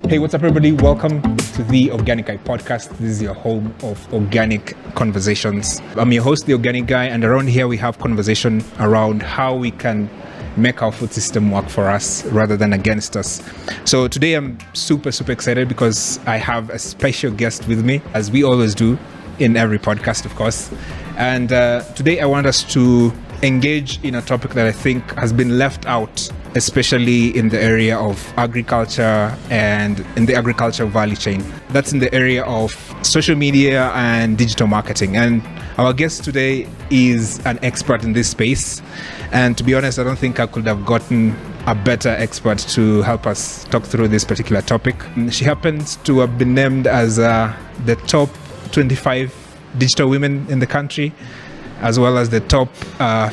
Hey, what's up, everybody? Welcome to the Organically podcast. This is your home of organic conversations. I'm your host, the Organic Guy, and around here we have conversation around how we can make our food system work for us rather than against us. So today I'm super excited because I have a special guest with me, as we always do in every podcast, of course. And today I want us to engage in a topic that I think has been left out, especially in the area of agriculture and in the agricultural value chain. That's in the area of social media and digital marketing. And our guest today is an expert in this space. And to be honest, I don't think I could have gotten a better expert to help us talk through this particular topic. She happens to have been named as the top 25 digital women in the country, as well as the top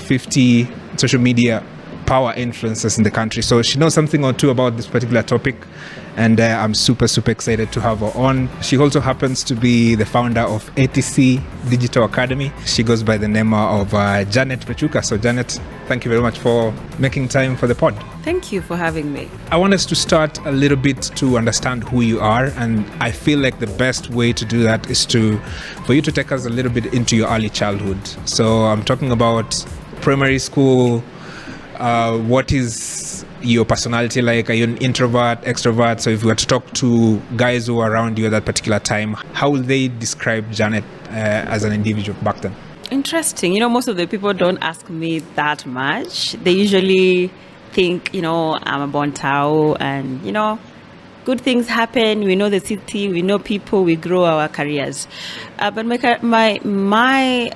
50 social media power influencers in the country. So she knows something or two about this particular topic, and I'm super excited to have her on. She also happens to be the founder of ATC Digital Academy. She goes by the name of Janet Machuka. So Janet, thank you very much for making time for the pod. Thank you for having me. I want us to start a little bit to understand who you are, and I feel like the best way to do that is for you to take us a little bit into your early childhood. So I'm talking about primary school. What is your personality like? Are you an introvert, extrovert? So if we were to talk to guys who were around you at that particular time, how will they describe Janet as an individual back then? Interesting. Most of the people don't ask me that much. They usually think, I'm a born Tao and, good things happen. We know the city, we know people, we grow our careers. But my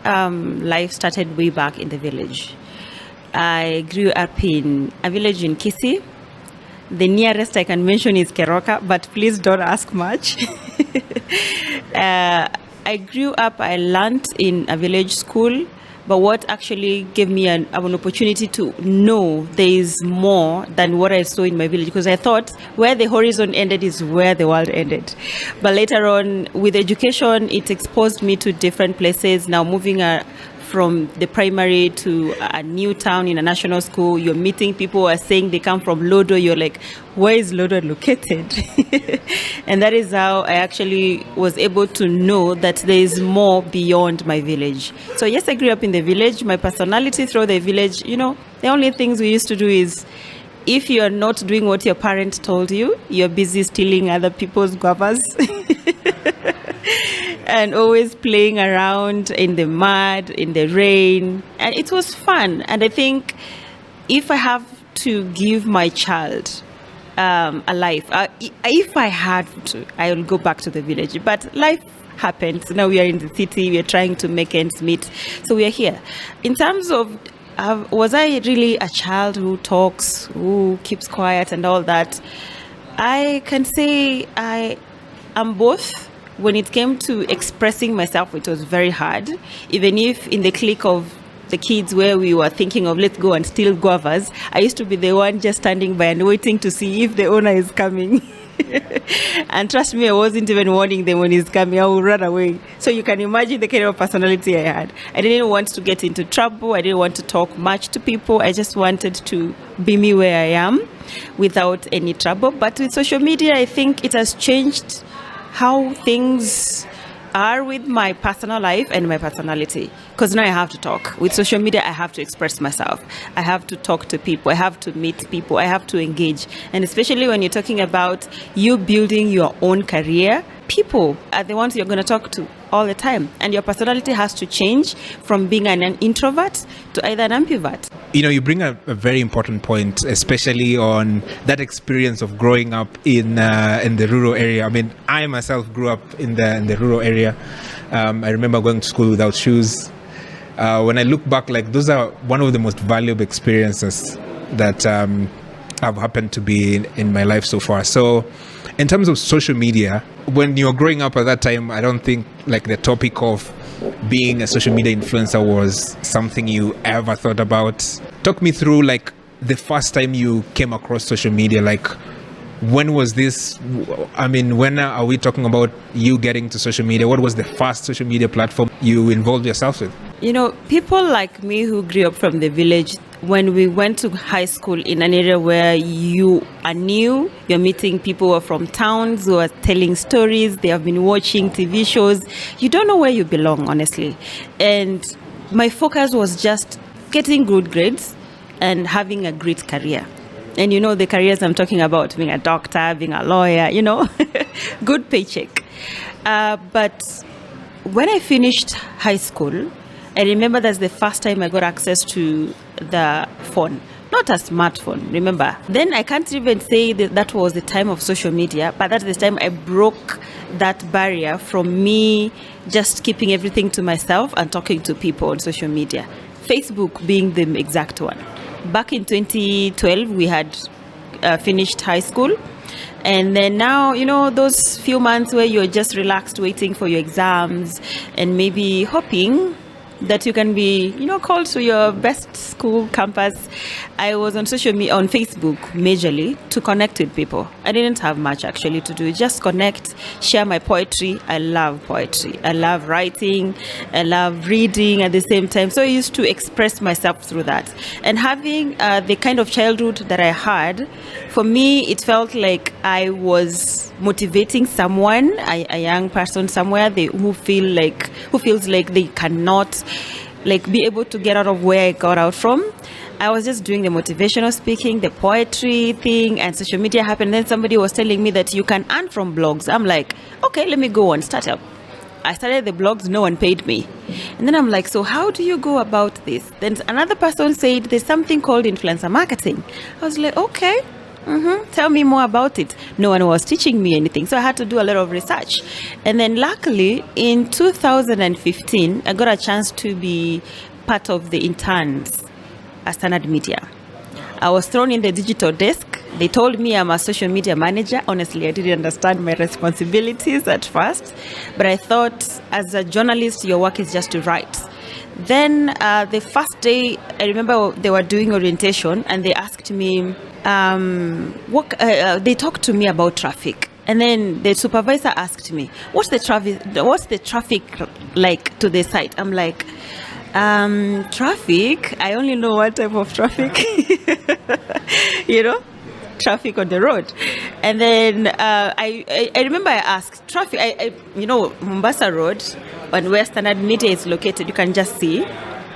life started way back in the village. I grew up in a village in Kisii. The nearest I can mention is Keroka, but please don't ask much. I grew up, I learned in a village school, but what actually gave me an opportunity to know there is more than what I saw in my village, because I thought where the horizon ended is where the world ended. But later on, with education, it exposed me to different places. Now moving from the primary to a new town in a national school, you're meeting people who are saying they come from Lodo. You're like, where is Lodo located? And that is how I actually was able to know that there is more beyond my village. So yes, I grew up in the village. My personality through the village, the only things we used to do is, if you're not doing what your parents told you, you're busy stealing other people's guavas. And always playing around in the mud, in the rain. And it was fun. And I think if I have to give my child a life, if I had to, I will go back to the village. But life happens. Now we are in the city. We are trying to make ends meet. So we are here. In terms of, was I really a child who talks, who keeps quiet and all that? I can say I am both. When it came to expressing myself, it was very hard. Even if in the clique of the kids where we were thinking of let's go and steal guavas, I used to be the one just standing by and waiting to see if the owner is coming. And trust me, I wasn't even warning them when he's coming. I would run away. So you can imagine the kind of personality I had. I didn't want to get into trouble. I didn't want to talk much to people. I just wanted to be me where I am without any trouble. But with social media, I think it has changed how things are with my personal life and my personality, because now I have to talk. With social media, I have to express myself. I have to talk to people. I have to meet people. I have to engage. And especially when you're talking about you building your own career, people are the ones you're going to talk to all the time. And your personality has to change from being an introvert to either an ambivert. You bring a very important point, especially on that experience of growing up in the rural area. I mean, I myself grew up in the rural area. I remember going to school without shoes. When I look back, like, those are one of the most valuable experiences that have happened to be in my life so far. So in terms of social media, when you're growing up at that time, I don't think like the topic of being a social media influencer was something you ever thought about. Talk me through like the first time you came across social media. Like, when was this? I mean, when are we talking about you getting to social media? What was the first social media platform you involved yourself with? People like me who grew up from the village, when we went to high school in an area where you are new, you're meeting people who are from towns who are telling stories, they have been watching TV shows. You don't know where you belong, honestly. And my focus was just getting good grades and having a great career. And you know the careers I'm talking about, being a doctor, being a lawyer, good paycheck. But when I finished high school, I remember that's the first time I got access to the phone, not a smartphone, remember. Then I can't even say that was the time of social media, but that's the time I broke that barrier from me just keeping everything to myself and talking to people on social media. Facebook being the exact one. Back in 2012, we had finished high school. And then now, those few months where you're just relaxed waiting for your exams and maybe hoping that you can be, called to your best school campus. I was on social media, on Facebook majorly, to connect with people. I didn't have much actually to do, just connect, share my poetry. I love poetry. I love writing. I love reading at the same time. So I used to express myself through that. And having the kind of childhood that I had, for me, it felt like I was motivating someone, a young person somewhere who feels like they cannot be able to get out of where I got out from. I was just doing the motivational speaking, the poetry thing, and social media happened. Then somebody was telling me that you can earn from blogs. I'm like, okay, let me go on startup. I started the blogs, no one paid me. And then I'm like, so how do you go about this? Then another person said there's something called influencer marketing. I was like, okay. Tell me more about it. No one was teaching me anything, so I had to do a lot of research. And then luckily in 2015 I got a chance to be part of the interns at Standard Media. I was thrown in the digital desk. They told me I'm a social media manager. Honestly, I didn't understand my responsibilities at first, but I thought as a journalist your work is just to write. Then the first day, I remember they were doing orientation and they asked me, they talked to me about traffic. And then the supervisor asked me, what's the traffic like to the site? I'm like, traffic? I only know one type of traffic, traffic on the road. And then I remember I asked traffic, Mombasa Road, and where Standard Media is located, you can just see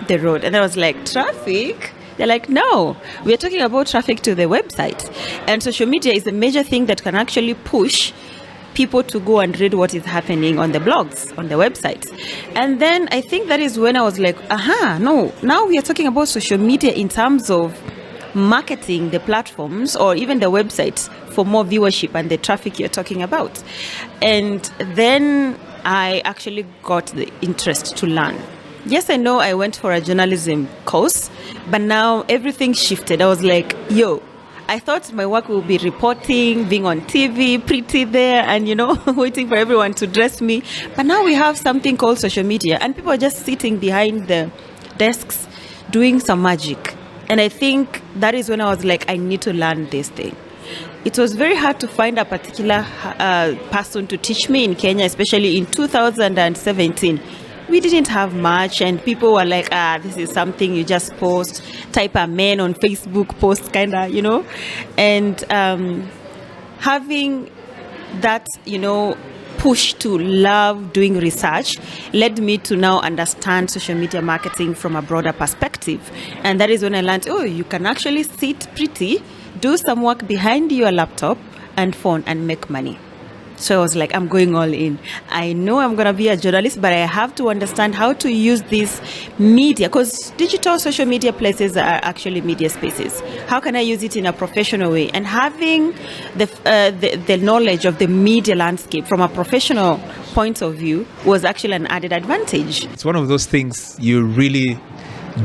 the road. And I was like, traffic? They're like, no, we're talking about traffic to the website. And social media is a major thing that can actually push people to go and read what is happening on the blogs, on the websites. And then I think that is when I was like, no, now we are talking about social media in terms of marketing the platforms or even the websites for more viewership and the traffic you're talking about. And then I actually got the interest to learn. Yes, I know I went for a journalism course, but now everything shifted. I was like, I thought my work would be reporting, being on TV, pretty there, and waiting for everyone to dress me. But now we have something called social media, and people are just sitting behind the desks doing some magic. And I think that is when I was like, I need to learn this thing. It was very hard to find a particular person to teach me in Kenya, especially in 2017. We didn't have much, and people were like, this is something you just post, type a man on Facebook, post kinda, and having that, push to love doing research led me to now understand social media marketing from a broader perspective. And that is when I learned, you can actually sit pretty, do some work behind your laptop and phone and make money. So I was like, I'm going all in. I know I'm going to be a journalist, but I have to understand how to use this media, because digital social media places are actually media spaces. How can I use it in a professional way? And having the knowledge of the media landscape from a professional point of view was actually an added advantage. It's one of those things you really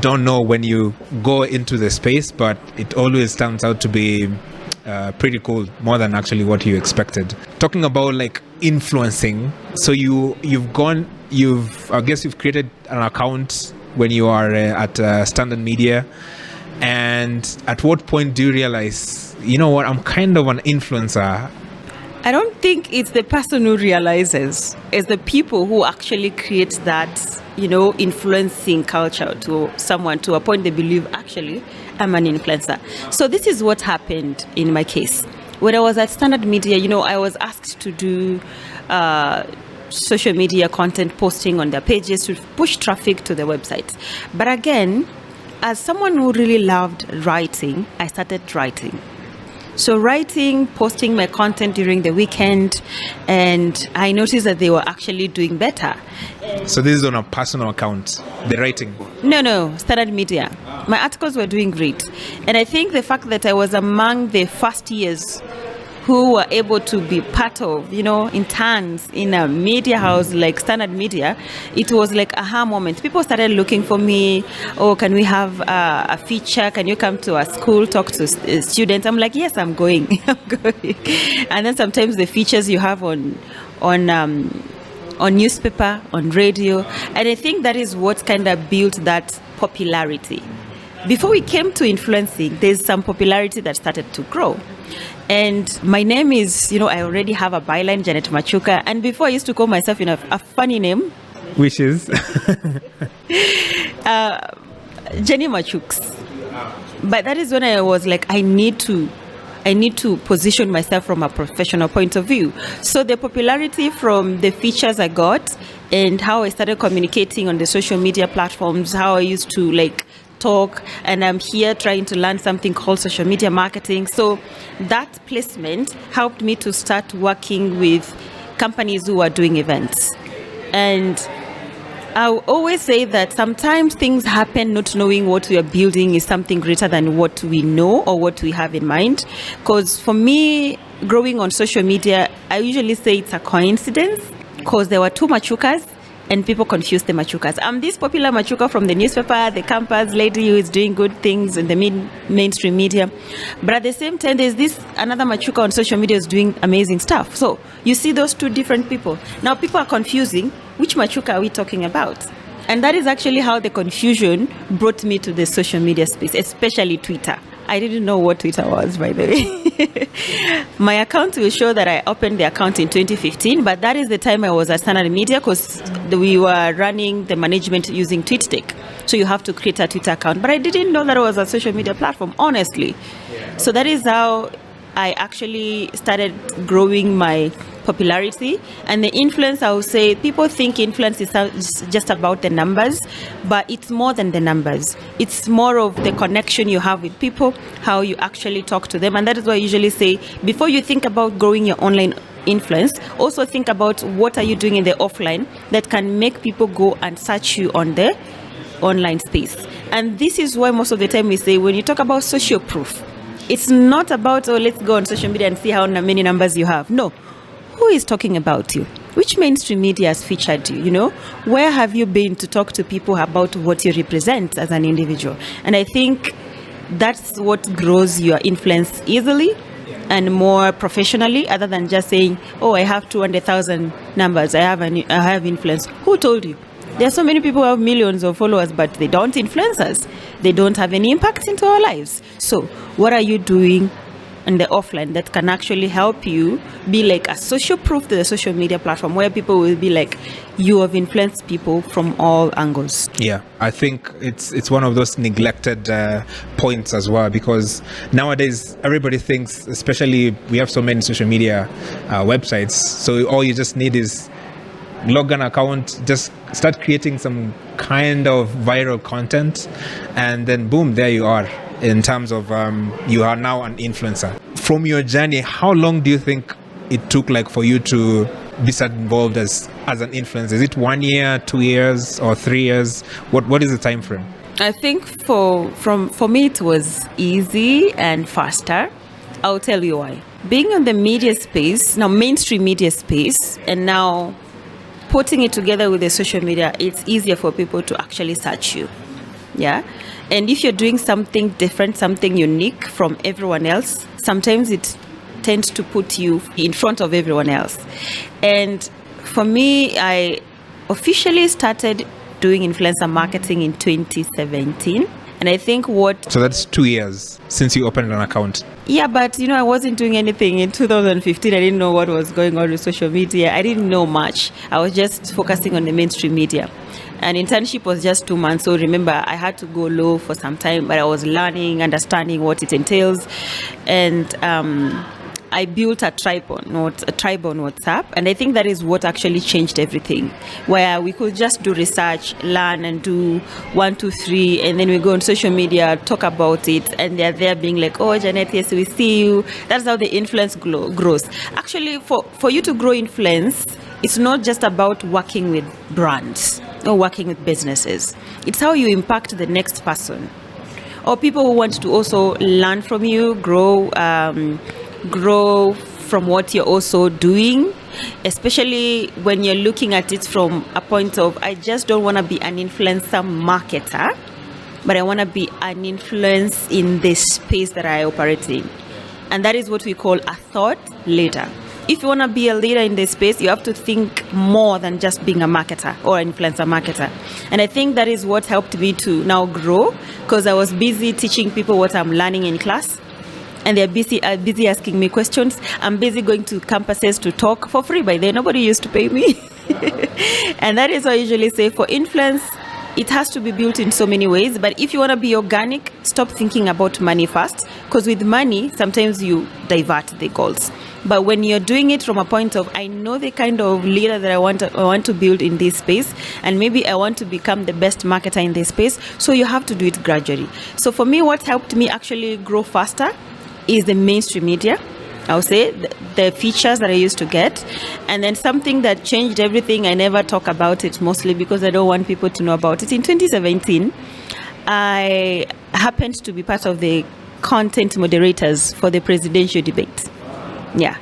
don't know when you go into the space, but it always turns out to be pretty cool, more than actually what you expected. Talking about like influencing, so you've created an account when you are at Standard Media, and at what point do you realize, I'm kind of an influencer? I don't think it's the person who realizes. It's the people who actually create that, influencing culture to someone to a point they believe, actually, I'm an influencer. So this is what happened in my case. When I was at Standard Media, I was asked to do social media content posting on their pages to push traffic to their websites. But again, as someone who really loved writing, I started writing. So writing, posting my content during the weekend, and I noticed that they were actually doing better. So this is on a personal account, the writing? No, Standard Media. My articles were doing great. And I think the fact that I was among the first years who were able to be part of, interns in a media house like Standard Media, it was like a aha moment. People started looking for me. Oh, can we have a feature? Can you come to our school, talk to students? I'm like, yes, I'm going. I'm going. And then sometimes the features you have on newspaper, on radio. And I think that is what kind of built that popularity. Before we came to influencing, there's some popularity that started to grow. And my name is, I already have a byline, Janet Machuka. And before I used to call myself, a funny name. Which is? Jenny Machuks. But that is when I was like, I need to position myself from a professional point of view. So the popularity from the features I got and how I started communicating on the social media platforms, how I used to talk, and I'm here trying to learn something called social media marketing. So that placement helped me to start working with companies who are doing events. And I always say that sometimes things happen not knowing what we are building is something greater than what we know or what we have in mind. Because for me, growing on social media, I usually say it's a coincidence because there were two Machukas and people confuse the Machukas. I'm this popular Machuka from the newspaper, the campus lady who is doing good things in the mainstream media. But at the same time, there's this another Machuka on social media is doing amazing stuff. So you see those two different people. Now people are confusing, which Machuka are we talking about? And that is actually how the confusion brought me to the social media space, especially Twitter. I didn't know what Twitter was, by the way. My account will show that I opened the account in 2015, but that is the time I was at Standard Media because we were running the management using TweetDeck. So you have to create a Twitter account. But I didn't know that it was a social media platform, honestly. So that is how I actually started growing my popularity. And the influence, I would say, people think influence is just about the numbers, but it's more than the numbers. It's more of the connection you have with people, how you actually talk to them. And that is why I usually say, before you think about growing your online influence, also think about what are you doing in the offline that can make people go and search you on the online space. And this is why most of the time we say, when you talk about social proof, it's not about, let's go on social media and see how many numbers you have. No. Who is talking about you? Which mainstream media has featured you? Where have you been to talk to people about what you represent as an individual? And I think that's what grows your influence easily and more professionally, other than just saying, oh, I have 200,000 numbers, I have influence. Who told you? There are so many people who have millions of followers, but they don't influence us. They don't have any impact into our lives. So what are you doing in the offline that can actually help you be like a social proof to the social media platform where people will be like, you have influenced people from all angles? Yeah, I think it's one of those neglected points as well, because nowadays everybody thinks, especially we have so many social media websites, so all you just need is log an account, just start creating some kind of viral content, and then boom, there you are. In terms of you are now an influencer. From your journey, how long do you think it took for you to be involved as an influencer? Is it 1 year, 2 years, or 3 years? What is the time frame? I think for me it was easy and faster. I'll tell you why. Being in the media space, now mainstream media space, and now putting it together with the social media, it's easier for people to actually search you. Yeah. And if you're doing something different, something unique from everyone else, sometimes it tends to put you in front of everyone else. And for me, I officially started doing influencer marketing in 2017. And I think what So that's 2 years since you opened an account. Yeah, but I wasn't doing anything in 2015. I didn't know what was going on with social media. I didn't know much. I was just focusing on the mainstream media. And internship was just 2 months. So remember, I had to go low for some time, but I was learning, understanding what it entails. And I built a tribe on WhatsApp, and I think that is what actually changed everything. Where we could just do research, learn, and do 1, 2, 3, and then we go on social media, talk about it, and they're there being like, "Oh, Janet, yes, we see you." That's how the influence grows. Actually, for you to grow influence, it's not just about working with brands or working with businesses. It's how you impact the next person, or people who want to also learn from you, grow from what you're also doing, especially when you're looking at it from a point of, I just don't want to be an influencer marketer, but I want to be an influence in the space that I operate in. And that is what we call a thought leader. If you want to be a leader in this space, you have to think more than just being a marketer or an influencer marketer. And I think that is what helped me to now grow, because I was busy teaching people what I'm learning in class. And they're busy asking me questions. I'm busy going to campuses to talk for free. By then, nobody used to pay me. And that is why I usually say, for influence, it has to be built in so many ways. But if you want to be organic, stop thinking about money first. Because with money, sometimes you divert the goals. But when you're doing it from a point of, I know the kind of leader that I want to build in this space, and maybe I want to become the best marketer in this space, so you have to do it gradually. So for me, what helped me actually grow faster is the mainstream media. I would say the features that I used to get. And then something that changed everything, I never talk about it, mostly because I don't want people to know about it. In 2017, I happened to be part of the content moderators for the presidential debate. Yeah,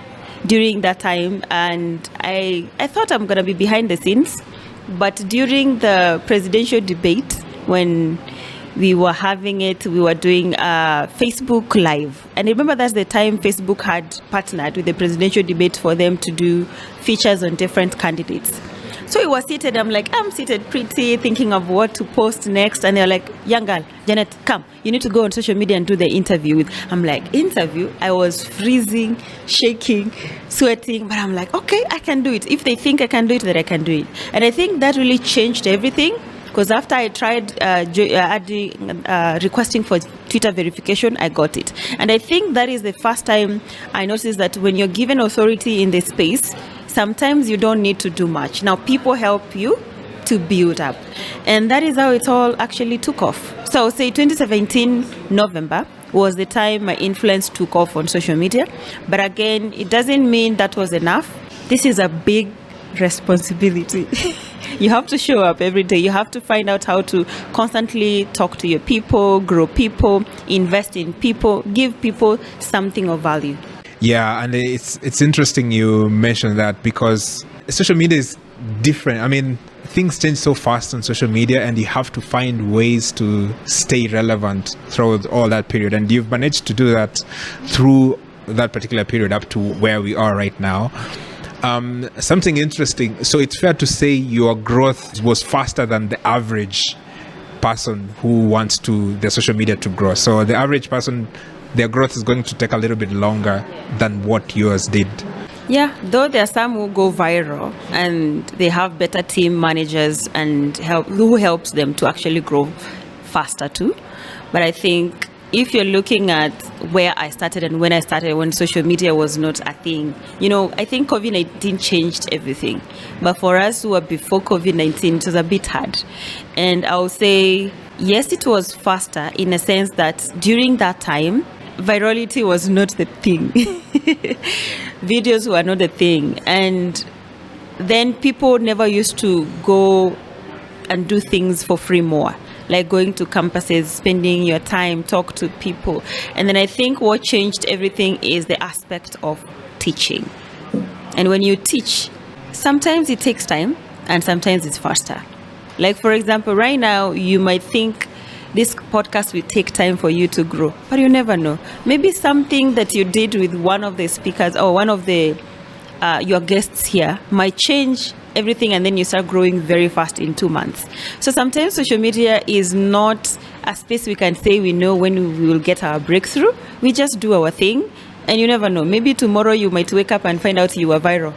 during that time. And I thought I'm going to be behind the scenes. But during the presidential debate, when we were having it, we were doing Facebook Live. And remember, that's the time Facebook had partnered with the presidential debate for them to do features on different candidates. So we were seated, I'm seated pretty, thinking of what to post next. And they're like, "Young girl, Janet, come, you need to go on social media and do the interview with." I'm like, interview? I was freezing, shaking, sweating, but I'm like, okay, I can do it. If they think I can do it, then I can do it. And I think that really changed everything. Because after I tried requesting for Twitter verification, I got it. And I think that is the first time I noticed that when you're given authority in this space, sometimes you don't need to do much. Now, people help you to build up. And that is how it all actually took off. So say 2017 November was the time my influence took off on social media. But again, it doesn't mean that was enough. This is a big responsibility. You have to show up every day. You have to find out how to constantly talk to your people, grow people, invest in people, give people something of value. Yeah, and it's interesting you mentioned that, because social media is different. I mean, things change so fast on social media, and you have to find ways to stay relevant throughout all that period. And you've managed to do that through that particular period up to where we are right now. Something interesting. So it's fair to say your growth was faster than the average person who wants their social media to grow. So the average person, their growth is going to take a little bit longer than what yours did. Yeah, though there are some who go viral and they have better team managers and who helps them to actually grow faster too. But I think if you're looking at where I started and when I started, when social media was not a thing, I think COVID-19 changed everything. But for us who were before COVID-19, it was a bit hard. And I would say, yes, it was faster in a sense that during that time, virality was not the thing. Videos were not the thing. And then people never used to go and do things for free more, like going to campuses, spending your time, talk to people. And then I think what changed everything is the aspect of teaching. And when you teach, sometimes it takes time and sometimes it's faster. Like, for example, right now, you might think this podcast will take time for you to grow, but you never know. Maybe something that you did with one of the speakers or one of the your guests here might change everything, and then you start growing very fast in 2 months. So sometimes social media is not a space we can say we know when we will get our breakthrough. We just do our thing, and you never know. Maybe tomorrow you might wake up and find out you were viral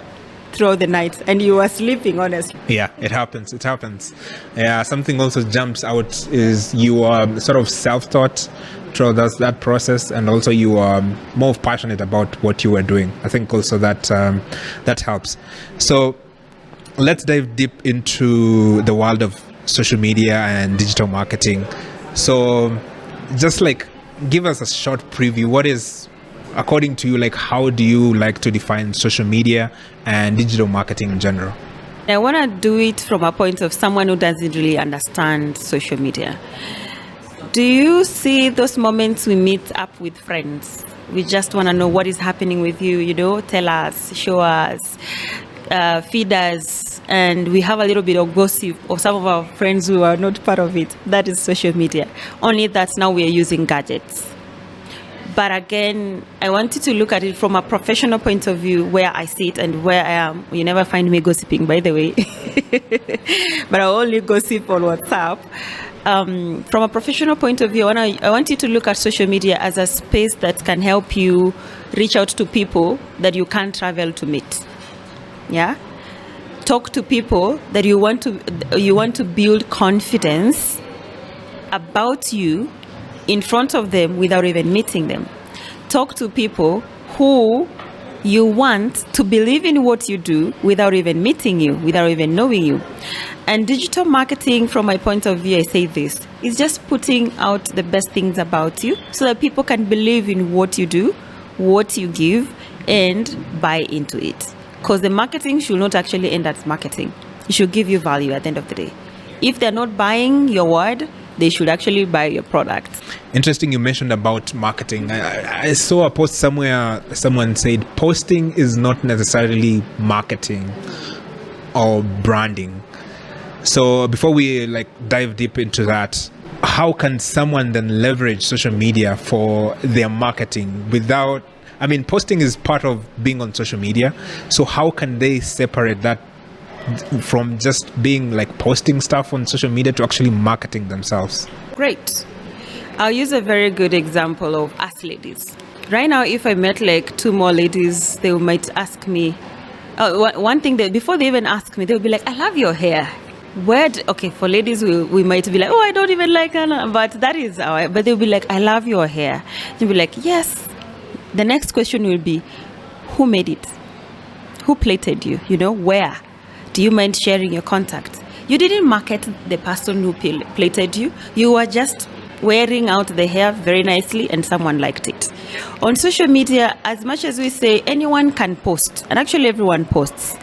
throughout the night and you were sleeping, honestly. Yeah, it happens. It happens. Yeah, something also jumps out is you are sort of self-taught through that process, and also you are more passionate about what you are doing. I think also that that helps. So let's dive deep into the world of social media and digital marketing. So just like give us a short preview. What is, according to you, like how do you like to define social media and digital marketing in general? I want to do it from a point of someone who doesn't really understand social media. Do you see those moments we meet up with friends? We just want to know what is happening with you, tell us, show us, feed us, and we have a little bit of gossip of some of our friends who are not part of it. That is social media. Only that now we are using gadgets. But again, I wanted to look at it from a professional point of view, where I sit and where I am. You never find me gossiping, by the way. But I only gossip on WhatsApp. From a professional point of view, I want you to look at social media as a space that can help you reach out to people that you can't travel to meet. Yeah? Talk to people that you want to build confidence about you in front of them without even meeting them. Talk to people who you want to believe in what you do without even meeting you, without even knowing you. And digital marketing, from my point of view, I say this, is just putting out the best things about you so that people can believe in what you do, what you give, and buy into it. Because the marketing should not actually end at marketing. It should give you value at the end of the day. If they're not buying your word, they should actually buy your product. Interesting you mentioned about marketing. I saw a post somewhere, someone said posting is not necessarily marketing or branding. So before we dive deep into that, how can someone then leverage social media for their marketing without, posting is part of being on social media. So how can they separate that from just being posting stuff on social media to actually marketing themselves? Great. I'll use a very good example of us ladies. Right now, if I met two more ladies, they might ask me, one thing that before they even ask me, they'll be like, I love your hair. Okay, for ladies, we might be like, oh, I don't even like Anna, but that is but they'll be like, I love your hair. You'll be like, yes. The next question will be, who made it? Who plaited you? Where? Do you mind sharing your contact? You didn't market the person who plaited you. You were just wearing out the hair very nicely and someone liked it. On social media, as much as we say anyone can post, and actually everyone posts,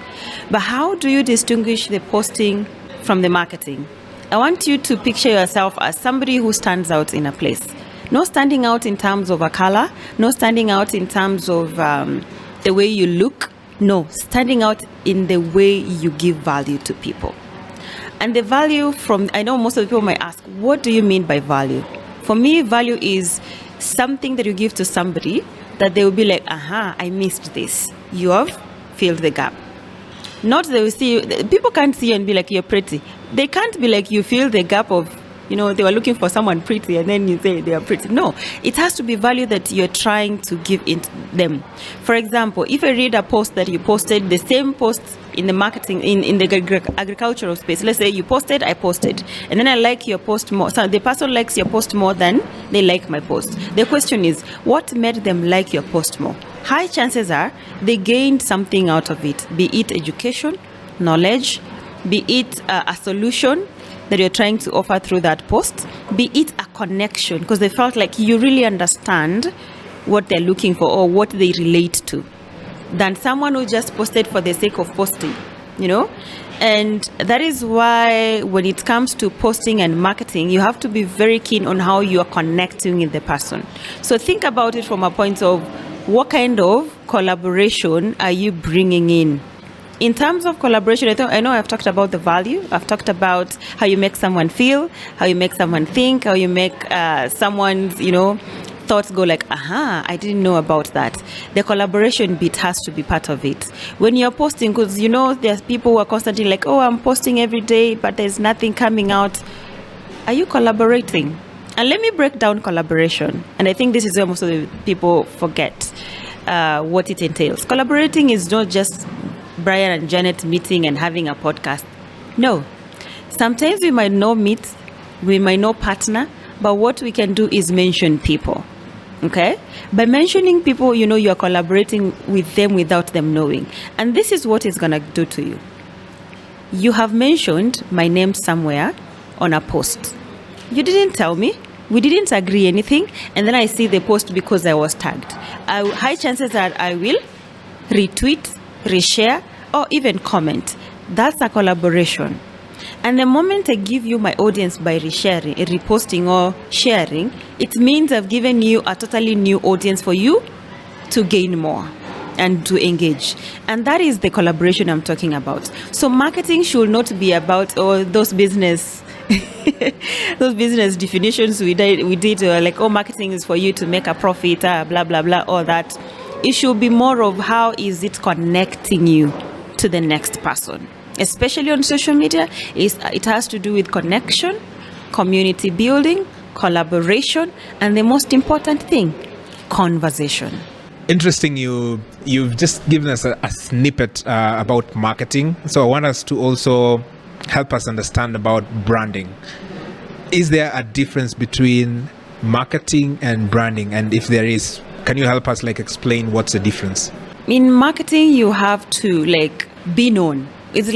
but how do you distinguish the posting from the marketing? I want you to picture yourself as somebody who stands out in a place. No standing out in terms of a color, no standing out in terms of the way you look. No, standing out in the way you give value to people. And the value I know most of the people might ask, what do you mean by value? For me, value is something that you give to somebody that they will be like, I missed this. You have filled the gap. Not they will see you, people can't see you and be like, you're pretty. They can't be like, you fill the gap of, they were looking for someone pretty and then you say they are pretty. No, it has to be value that you're trying to give them. For example, if I read a post that you posted, the same post in the marketing, in the agricultural space, let's say you posted, I posted, and then I like your post more. So the person likes your post more than they like my post. The question is, what made them like your post more? High chances are they gained something out of it, be it education, knowledge, be it a solution that you're trying to offer through that post, be it a connection, because they felt like you really understand what they're looking for or what they relate to, than someone who just posted for the sake of posting, And that is why when it comes to posting and marketing, you have to be very keen on how you are connecting with the person. So think about it from a point of what kind of collaboration are you bringing in? In terms of collaboration, I know I've talked about the value. I've talked about how you make someone feel, how you make someone think, how you make someone's, thoughts go like, I didn't know about that. The collaboration bit has to be part of it. When you're posting, because, there's people who are constantly like, oh, I'm posting every day, but there's nothing coming out. Are you collaborating? And let me break down collaboration. And I think this is where most of the people forget what it entails. Collaborating is not just Brian and Janet meeting and having a podcast. No. Sometimes we might not meet, we might not partner, but what we can do is mention people. Okay? By mentioning people, you're collaborating with them without them knowing. And this is what it's going to do to you. You have mentioned my name somewhere on a post. You didn't tell me. We didn't agree anything. And then I see the post because I was tagged. High chances that I will retweet, reshare, or even comment. That's a collaboration. And the moment I give you my audience by resharing, reposting, or sharing, it means I've given you a totally new audience for you to gain more and to engage. And that is the collaboration I'm talking about. So marketing should not be about those business those business definitions we did like, marketing is for you to make a profit, blah, blah, blah, all that. It should be more of how is it connecting you to the next person. Especially on social media, it has to do with connection, community building, collaboration, and the most important thing, conversation. Interesting. You've just given us a snippet about marketing. So I want us to also help us understand about branding. Is there a difference between marketing and branding? And if there is, can you help us explain what's the difference? In marketing, you have to be known. It's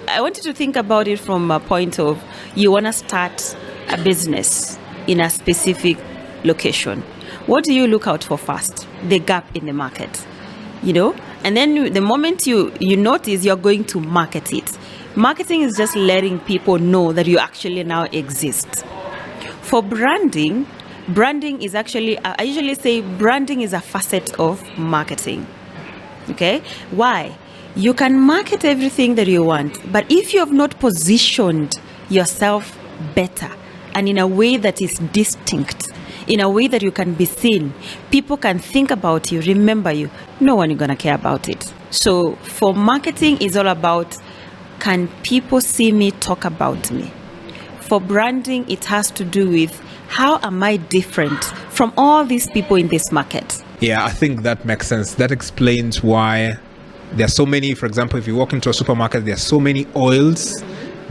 I want you to think about it from a point of you want to start a business in a specific location. What do you look out for first? The gap in the market, and then the moment you notice, you're going to market it. Marketing is just letting people know that you actually now exist. For branding is actually, I usually say branding is a facet of marketing. Okay? Why? You can market everything that you want, but if you have not positioned yourself better and in a way that is distinct, in a way that you can be seen, people can think about you, remember you, no one is going to care about it. So for marketing, it's all about, can people see me, talk about me? For branding, it has to do with, how am I different from all these people in this market? Yeah, I think that makes sense. That explains why there are so many. For example, if you walk into a supermarket, there are so many oils,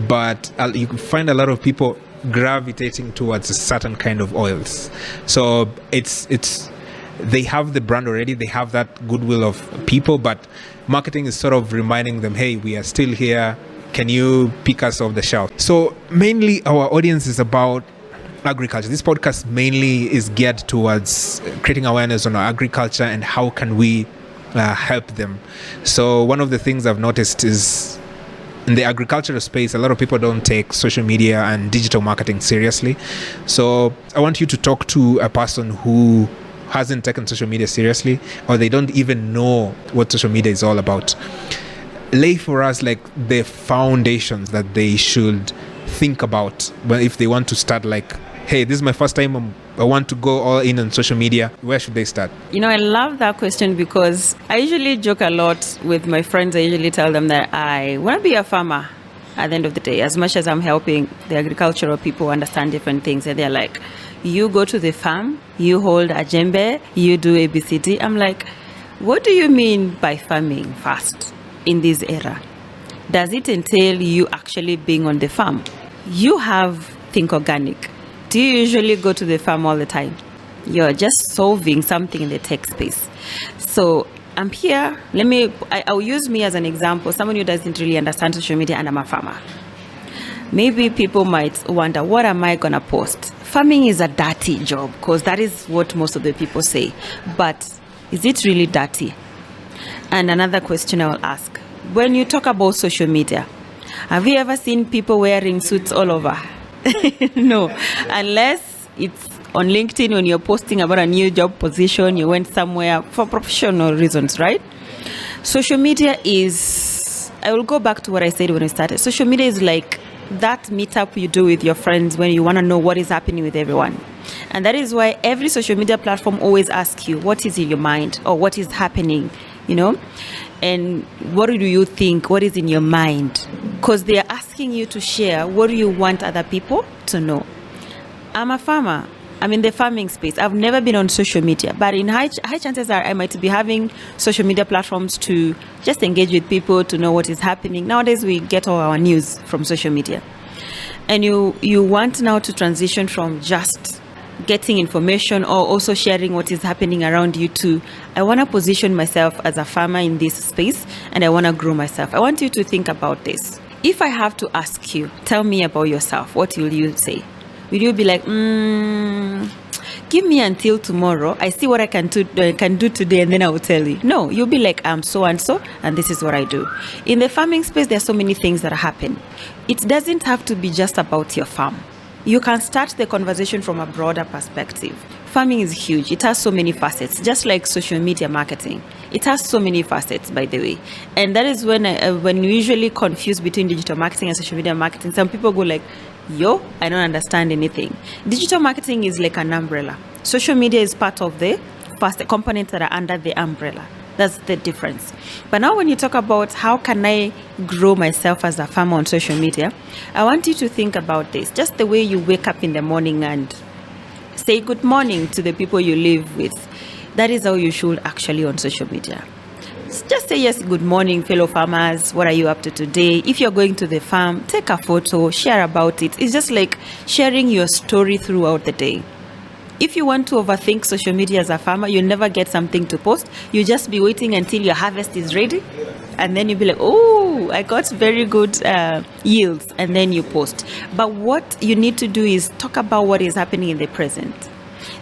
but you can find a lot of people gravitating towards a certain kind of oils. So they have the brand already, they have that goodwill of people, but marketing is sort of reminding them, hey, we are still here, can you pick us off the shelf? So mainly our audience is about agriculture. This podcast mainly is geared towards creating awareness on our agriculture and how can we help them. So one of the things I've noticed is in the agricultural space, a lot of people don't take social media and digital marketing seriously. So I want you to talk to a person who hasn't taken social media seriously, or they don't even know what social media is all about. Lay for us the foundations that they should think about if they want to start, hey, this is my first time, I want to go all in on social media. Where should they start? I love that question because I usually joke a lot with my friends. I usually tell them that I want to be a farmer at the end of the day, as much as I'm helping the agricultural people understand different things. And they're like, you go to the farm, you hold a djembe, you do ABCD. I'm like, what do you mean by farming first in this era? Does it entail you actually being on the farm? You have Think Organic. Do you usually go to the farm all the time? You're just solving something in the tech space. So I'm here. I'll use me as an example. Someone who doesn't really understand social media, and I'm a farmer. Maybe people might wonder, what am I going to post? Farming is a dirty job, because that is what most of the people say. But is it really dirty? And another question I will ask, when you talk about social media, have you ever seen people wearing suits all over? No, unless it's on LinkedIn when you're posting about a new job position, you went somewhere for professional reasons, right? Social media is, I will go back to what I said when I started. Social media is like that meetup you do with your friends when you want to know what is happening with everyone. And that is why every social media platform always asks you what is in your mind or what is happening, and what do you think, what is in your mind? Because they are asking you to share what do you want other people to know. I'm a farmer. I'm in the farming space. I've never been on social media, but in high chances are I might be having social media platforms to just engage with people, to know what is happening. Nowadays, we get all our news from social media. And you want now to transition from just getting information or also sharing what is happening around you to, I want to position myself as a farmer in this space and I want to grow myself. I want you to think about this. If I have to ask you, tell me about yourself, what will you say? Will you be like, give me until tomorrow, I see what I can do today and then I will tell you? No, you'll be like, I'm so and so and this is what I do. In the farming space, there's so many things that happen. It doesn't have to be just about your farm. You can start the conversation from a broader perspective. Farming is huge. It has so many facets, just like social media marketing. It has so many facets, by the way. And that is when you usually confuse between digital marketing and social media marketing. Some people go like, yo, I don't understand anything. Digital marketing is like an umbrella. Social media is part of the components that are under the umbrella. That's the difference. But now when you talk about how can I grow myself as a farmer on social media, I want you to think about this. Just the way you wake up in the morning and say good morning to the people you live with. That is how you should actually on social media. Just say, yes, good morning, fellow farmers. What are you up to today? If you're going to the farm, take a photo, share about it. It's just like sharing your story throughout the day. If you want to overthink social media as a farmer, you'll never get something to post. You'll just be waiting until your harvest is ready. And then you'll be like, oh, I got very good yields. And then you post. But what you need to do is talk about what is happening in the present.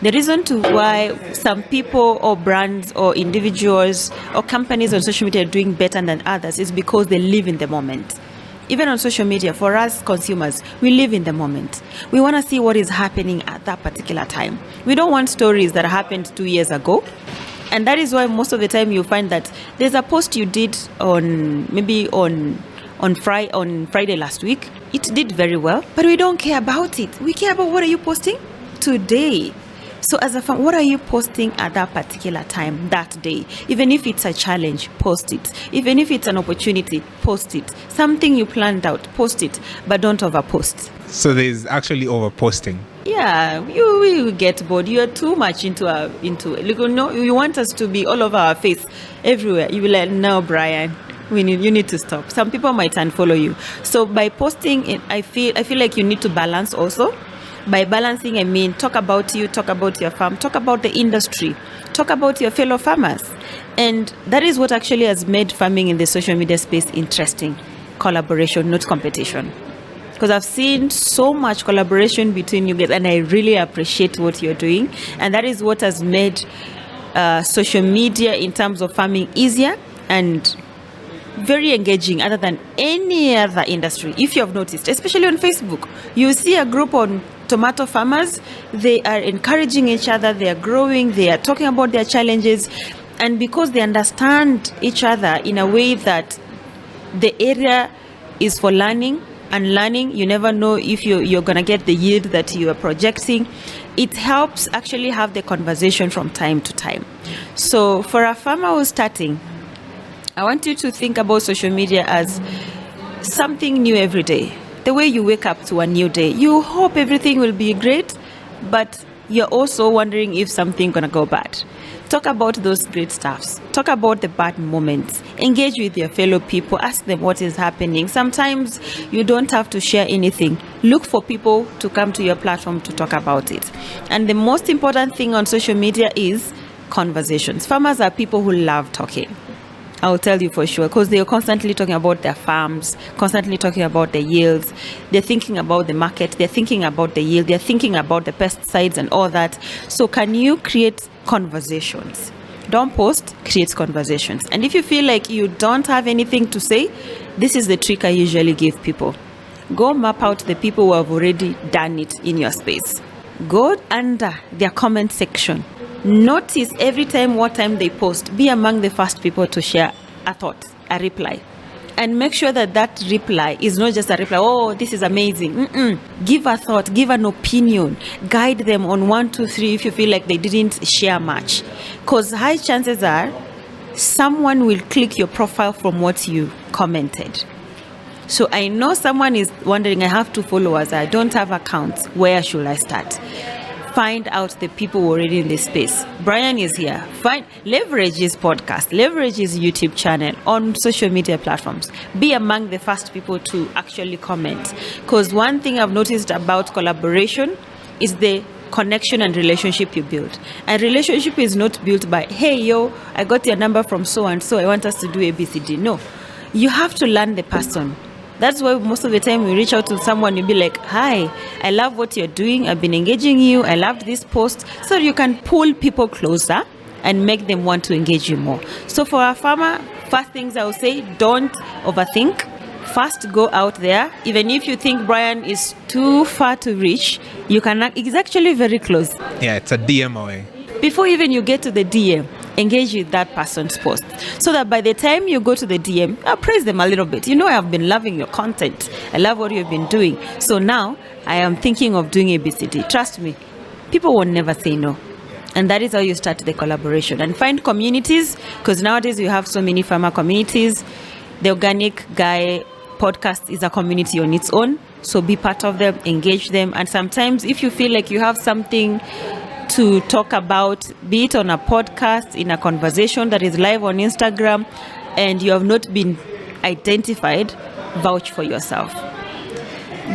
The reason to why some people or brands or individuals or companies on social media are doing better than others is because they live in the moment. Even on social media, for us consumers, we live in the moment. We want to see what is happening at that particular time. We don't want stories that happened 2 years ago. And that is why most of the time you find that there's a post you did on Friday last week. It did very well, but we don't care about it. We care about what are you posting today. So as a fan, what are you posting at that particular time, that day? Even if it's a challenge, post it. Even if it's an opportunity, post it. Something you planned out, post it, but don't overpost. So there's actually overposting. Yeah, you get bored. You are too much into you want us to be all over our face, everywhere. You will like, no, Brian, you need to stop. Some people might unfollow you. So by posting it, I feel like you need to balance also. By balancing, I mean, talk about you, talk about your farm, talk about the industry, talk about your fellow farmers. And that is what actually has made farming in the social media space interesting. Collaboration, not competition. Because I've seen so much collaboration between you guys, and I really appreciate what you're doing. And that is what has made social media in terms of farming easier and very engaging other than any other industry. If you have noticed, especially on Facebook, you see a group on tomato farmers. They are encouraging each other, they are growing, they are talking about their challenges, and because they understand each other in a way that the area is for learning, and learning, you never know if you're going to get the yield that you are projecting. It helps actually have the conversation from time to time. So for a farmer who's starting, I want you to think about social media as something new every day. The way you wake up to a new day, you hope everything will be great, but you're also wondering if something's going to go bad. Talk about those great stuffs. Talk about the bad moments. Engage with your fellow people. Ask them what is happening. Sometimes you don't have to share anything. Look for people to come to your platform to talk about it. And the most important thing on social media is conversations. Farmers are people who love talking. I'll tell you for sure, because they're constantly talking about their farms, constantly talking about the yields. They're thinking about the market. They're thinking about the yield. They're thinking about the pesticides and all that. So can you create conversations? Don't post, create conversations. And if you feel like you don't have anything to say, this is the trick I usually give people. Go map out the people who have already done it in your space. Go under their comment section. Notice every time what time they post. Be among the first people to share a thought, a reply. And make sure that that reply is not just a reply, oh, this is amazing. Give a thought, give an opinion. Guide them on 1, 2, 3 if you feel like they didn't share much. Because high chances are someone will click your profile from what you commented. So I know someone is wondering, I have 2 followers, I don't have accounts. Where should I start? Find out the people already in this space. Brian is here. Leverage his podcast, leverage his YouTube channel on social media platforms. Be among the first people to actually comment. Because one thing I've noticed about collaboration is the connection and relationship you build. And relationship is not built by, hey, yo, I got your number from so and so, I want us to do ABCD. No, you have to learn the person. That's why most of the time we reach out to someone, you'll be like, hi, I love what you're doing. I've been engaging you. I loved this post. So you can pull people closer and make them want to engage you more. So for a farmer, first things I would say, don't overthink. First, go out there. Even if you think Brian is too far to reach, it's actually very close. Yeah, it's a DM away. Before even you get to the DM, engage with that person's post so that by the time you go to the DM, I'll praise them a little bit. I've been loving your content. I love what you've been doing. So now I am thinking of doing ABCD. Trust me, people will never say no. And that is how you start the collaboration. And find communities, because nowadays you have so many farmer communities. The Organic Guy podcast is a community on its own. So be part of them, engage them. And sometimes if you feel like you have something to talk about, be it on a podcast, in a conversation that is live on Instagram, and you have not been identified, vouch for yourself.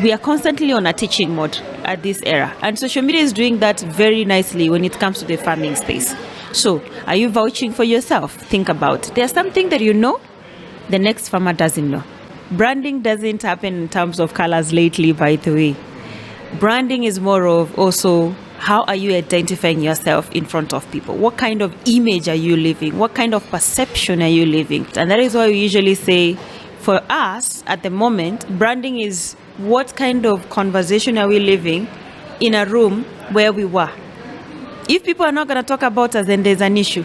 We are constantly on a teaching mode at this era, and social media is doing that very nicely when it comes to the farming space. So, are you vouching for yourself? Think about it. There's something that the next farmer doesn't know. Branding doesn't happen in terms of colors lately, by the way. Branding is more of also, how are you identifying yourself in front of people? What kind of image are you living? What kind of perception are you living? And that is why we usually say, for us at the moment, branding is what kind of conversation are we living in a room where we were. If people are not going to talk about us, then there's an issue.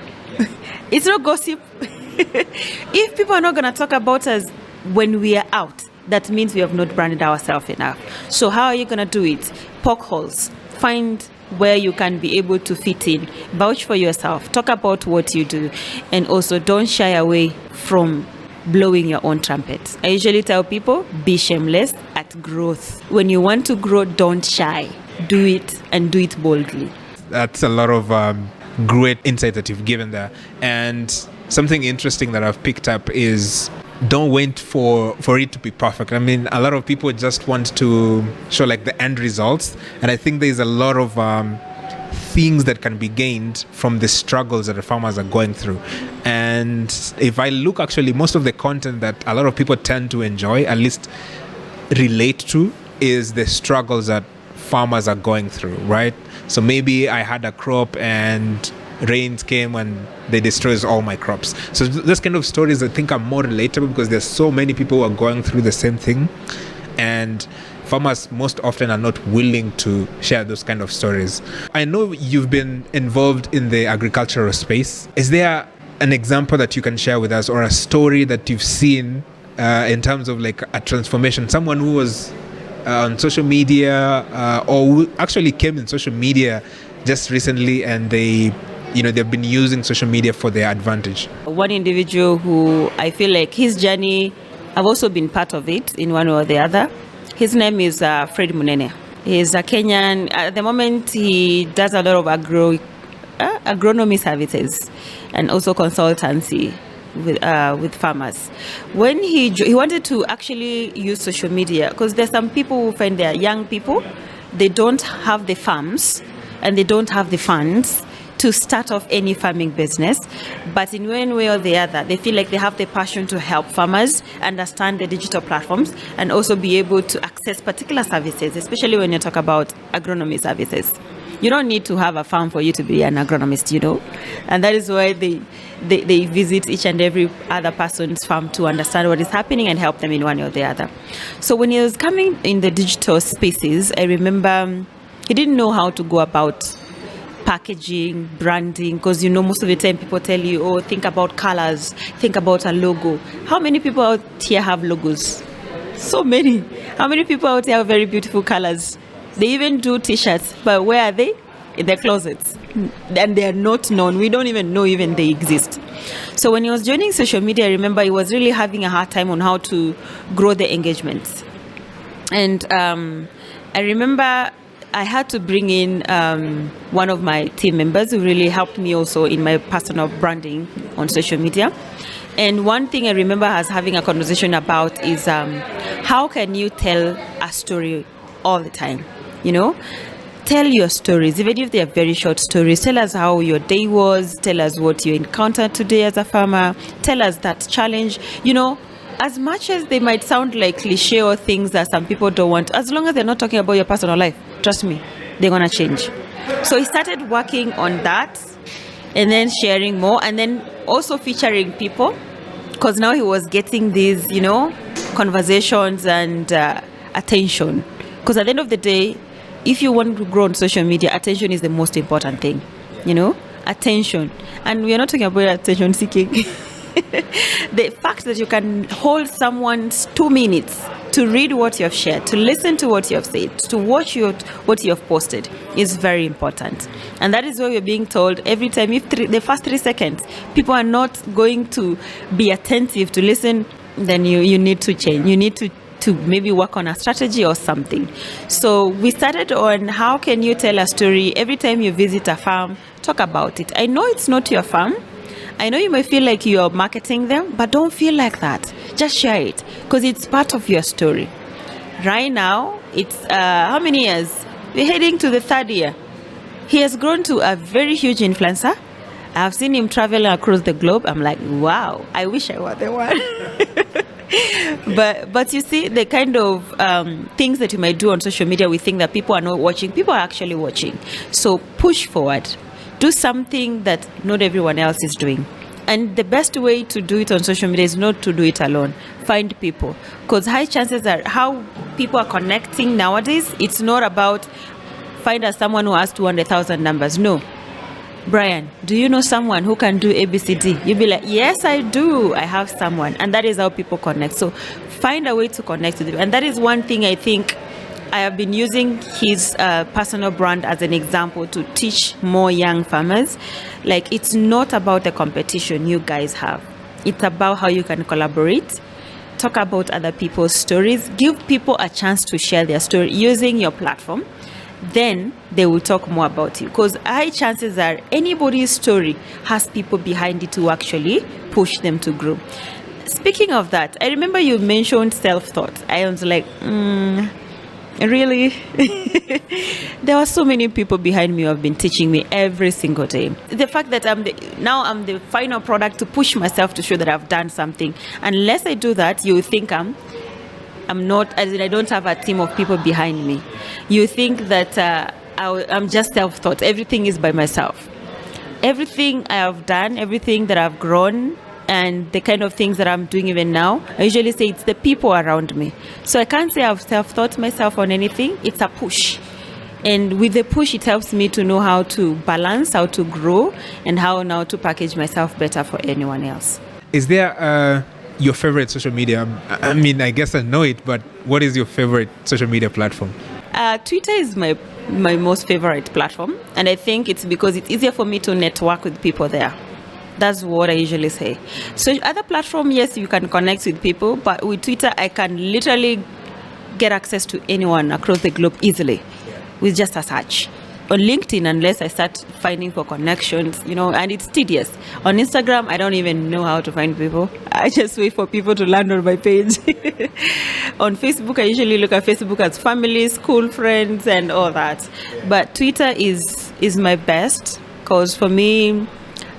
It's not gossip. If people are not going to talk about us when we are out, that means we have not branded ourselves enough. So how are you going to do it? Poke holes. Find where you can be able to fit in. Vouch for yourself. Talk about what you do. And also don't shy away from blowing your own trumpet. I usually tell people, be shameless at growth. When you want to grow, don't shy. Do it, and do it boldly. That's a lot of great insight that you've given there. And something interesting that I've picked up is, don't wait for it to be perfect. I mean, a lot of people just want to show like the end results. And I think there's a lot of things that can be gained from the struggles that the farmers are going through. And if I look, actually, most of the content that a lot of people tend to enjoy, at least relate to, is the struggles that farmers are going through, right? So maybe I had a crop and rains came and they destroys all my crops. So those kind of stories I think are more relatable, because there's so many people who are going through the same thing, and farmers most often are not willing to share those kind of stories. I know you've been involved in the agricultural space. Is there an example that you can share with us, or a story that you've seen in terms of like a transformation? Someone who was on social media or who actually came in social media just recently, and they've been using social media for their advantage. One individual who I feel like his journey, I've also been part of it in one way or the other. His name is Fred Munene. He's a Kenyan. At the moment, he does a lot of agronomy services and also consultancy with farmers. When he wanted to actually use social media, because there's some people who find they're young people, they don't have the farms and they don't have the funds to start off any farming business, but in one way or the other, they feel like they have the passion to help farmers understand the digital platforms and also be able to access particular services, especially when you talk about agronomy services. You don't need to have a farm for you to be an agronomist, and that is why they visit each and every other person's farm to understand what is happening and help them in one way or the other. So when he was coming in the digital spaces, I remember he didn't know how to go about packaging, branding, because most of the time people tell you, think about colors, think about a logo. How many people out here have logos? So many. How many people out here have very beautiful colors? They even do t-shirts, but where are they? In their closets. And they are not known. We don't even know even they exist. So when he was joining social media, I remember he was really having a hard time on how to grow the engagements. And I remember I had to bring in one of my team members who really helped me also in my personal branding on social media. And one thing I remember us having a conversation about is how can you tell a story all the time? You know, tell your stories, even if they are very short stories. Tell us how your day was. Tell us what you encountered today as a farmer. Tell us that challenge. You know, as much as they might sound like cliche or things that some people don't want, as long as they're not talking about your personal life, trust me, they're going to change. So he started working on that and then sharing more and then also featuring people, because now he was getting these, you know, conversations and attention. Because at the end of the day, if you want to grow on social media, attention is the most important thing, you know, attention. And we are not talking about attention seeking. The fact that you can hold someone's 2 minutes to read what you have shared, to listen to what you have said, to watch what you have posted is very important. And that is why we're being told every time, if the first 3 seconds, people are not going to be attentive to listen, then you need to change. You need to maybe work on a strategy or something. So we started on how can you tell a story every time you visit a farm, talk about it. I know it's not your farm. I know you may feel like you're marketing them, but don't feel like that. Just share it because it's part of your story. Right now, it's how many years? We're heading to the 3rd year. He has grown to a very huge influencer. I've seen him travel across the globe. I'm like, wow, I wish I were the one. But you see, the kind of things that you might do on social media, we think that people are not watching. People are actually watching. So push forward. Do something that not everyone else is doing. And the best way to do it on social media is not to do it alone. Find people. Because high chances are how people are connecting nowadays, it's not about find us someone who has 200,000 numbers. No. Brian, do you know someone who can do ABCD? You'll be like, yes, I do. I have someone. And that is how people connect. So find a way to connect with them. And that is one thing I think I have been using his personal brand as an example to teach more young farmers. Like, it's not about the competition you guys have. It's about how you can collaborate, talk about other people's stories, give people a chance to share their story using your platform. Then they will talk more about you, because high chances are anybody's story has people behind it to actually push them to grow. Speaking of that, I remember you mentioned self-taught. I was like, really? There are so many people behind me who have been teaching me every single day. The fact that I'm the final product to push myself to show that I've done something. Unless I do that, you think I'm not, as in I don't have a team of people behind me. You think that I'm just self-taught. Everything is by myself. Everything I have done, everything that I've grown, and the kind of things that I'm doing even now, I usually say it's the people around me. So I can't say I've self-taught myself on anything. It's a push. And with the push, it helps me to know how to balance, how to grow, and how now to package myself better for anyone else. Is there your favorite social media? I mean, I guess I know it, but what is your favorite social media platform? Twitter is my most favorite platform. And I think it's because it's easier for me to network with people there. That's what I usually say. So other platform, yes, you can connect with people, but with Twitter, I can literally get access to anyone across the globe easily with just a search. On LinkedIn, unless I start finding for connections, and it's tedious. On Instagram, I don't even know how to find people. I just wait for people to land on my page. On Facebook, I usually look at Facebook as family, school friends, and all that. But Twitter is my best, because for me,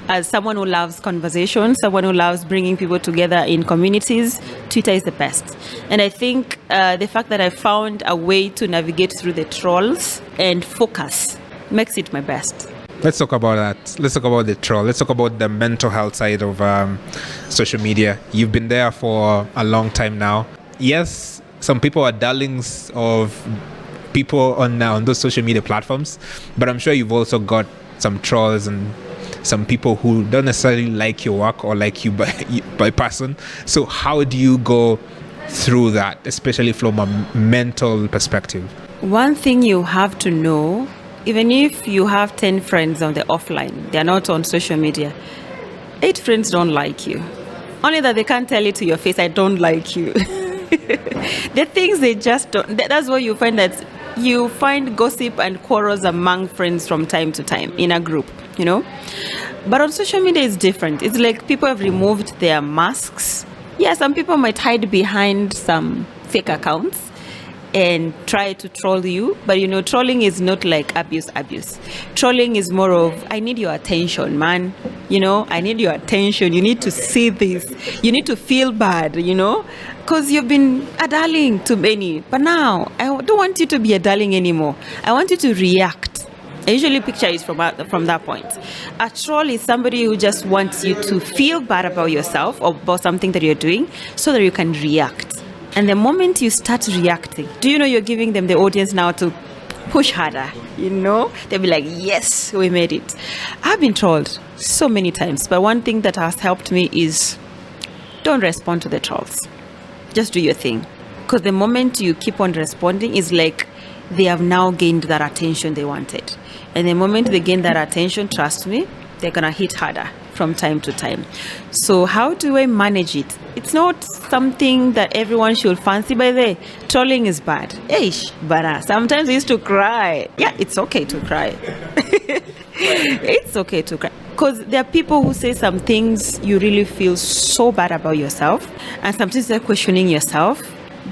as someone who loves conversation, someone who loves bringing people together in communities, Twitter is the best. And I think the fact that I found a way to navigate through the trolls and focus makes it my best. Let's talk about that. Let's talk about the troll. Let's talk about the mental health side of social media. You've been there for a long time now. Yes, some people are darlings of people on those social media platforms, but I'm sure you've also got some trolls and some people who don't necessarily like your work or like you by person. So how do you go through that, especially from a mental perspective? One thing you have to know, even if you have 10 friends on the offline, they're not on social media, 8 friends don't like you. Only that they can't tell it to your face, I don't like you. The things they just don't. That's why you find that you find gossip and quarrels among friends from time to time in a group, you know. But on social media, it's different. It's like people have removed their masks. Yeah, some people might hide behind some fake accounts and try to troll you, but you know, trolling is not like abuse. Trolling is more of, I need your attention, man. You know, I need your attention. You need to see this. You need to feel bad, you know, because you've been a darling to many. But now, I don't want you to be a darling anymore. I want you to react. I usually picture it from that point. A troll is somebody who just wants you to feel bad about yourself or about something that you're doing so that you can react. And the moment you start reacting, do you know you're giving them the audience now to push harder? You know, they'll be like, yes, we made it. I've been trolled so many times, but one thing that has helped me is don't respond to the trolls. Just do your thing. Because the moment you keep on responding, is like they have now gained that attention they wanted. And the moment they gain that attention, trust me, they're going to hit harder from time to time. So how do I manage it? It's not something that everyone should fancy. By the way, trolling is bad. But sometimes I used to cry. Yeah, it's okay to cry. It's okay to cry. Because there are people who say some things you really feel so bad about yourself. And sometimes they're questioning yourself.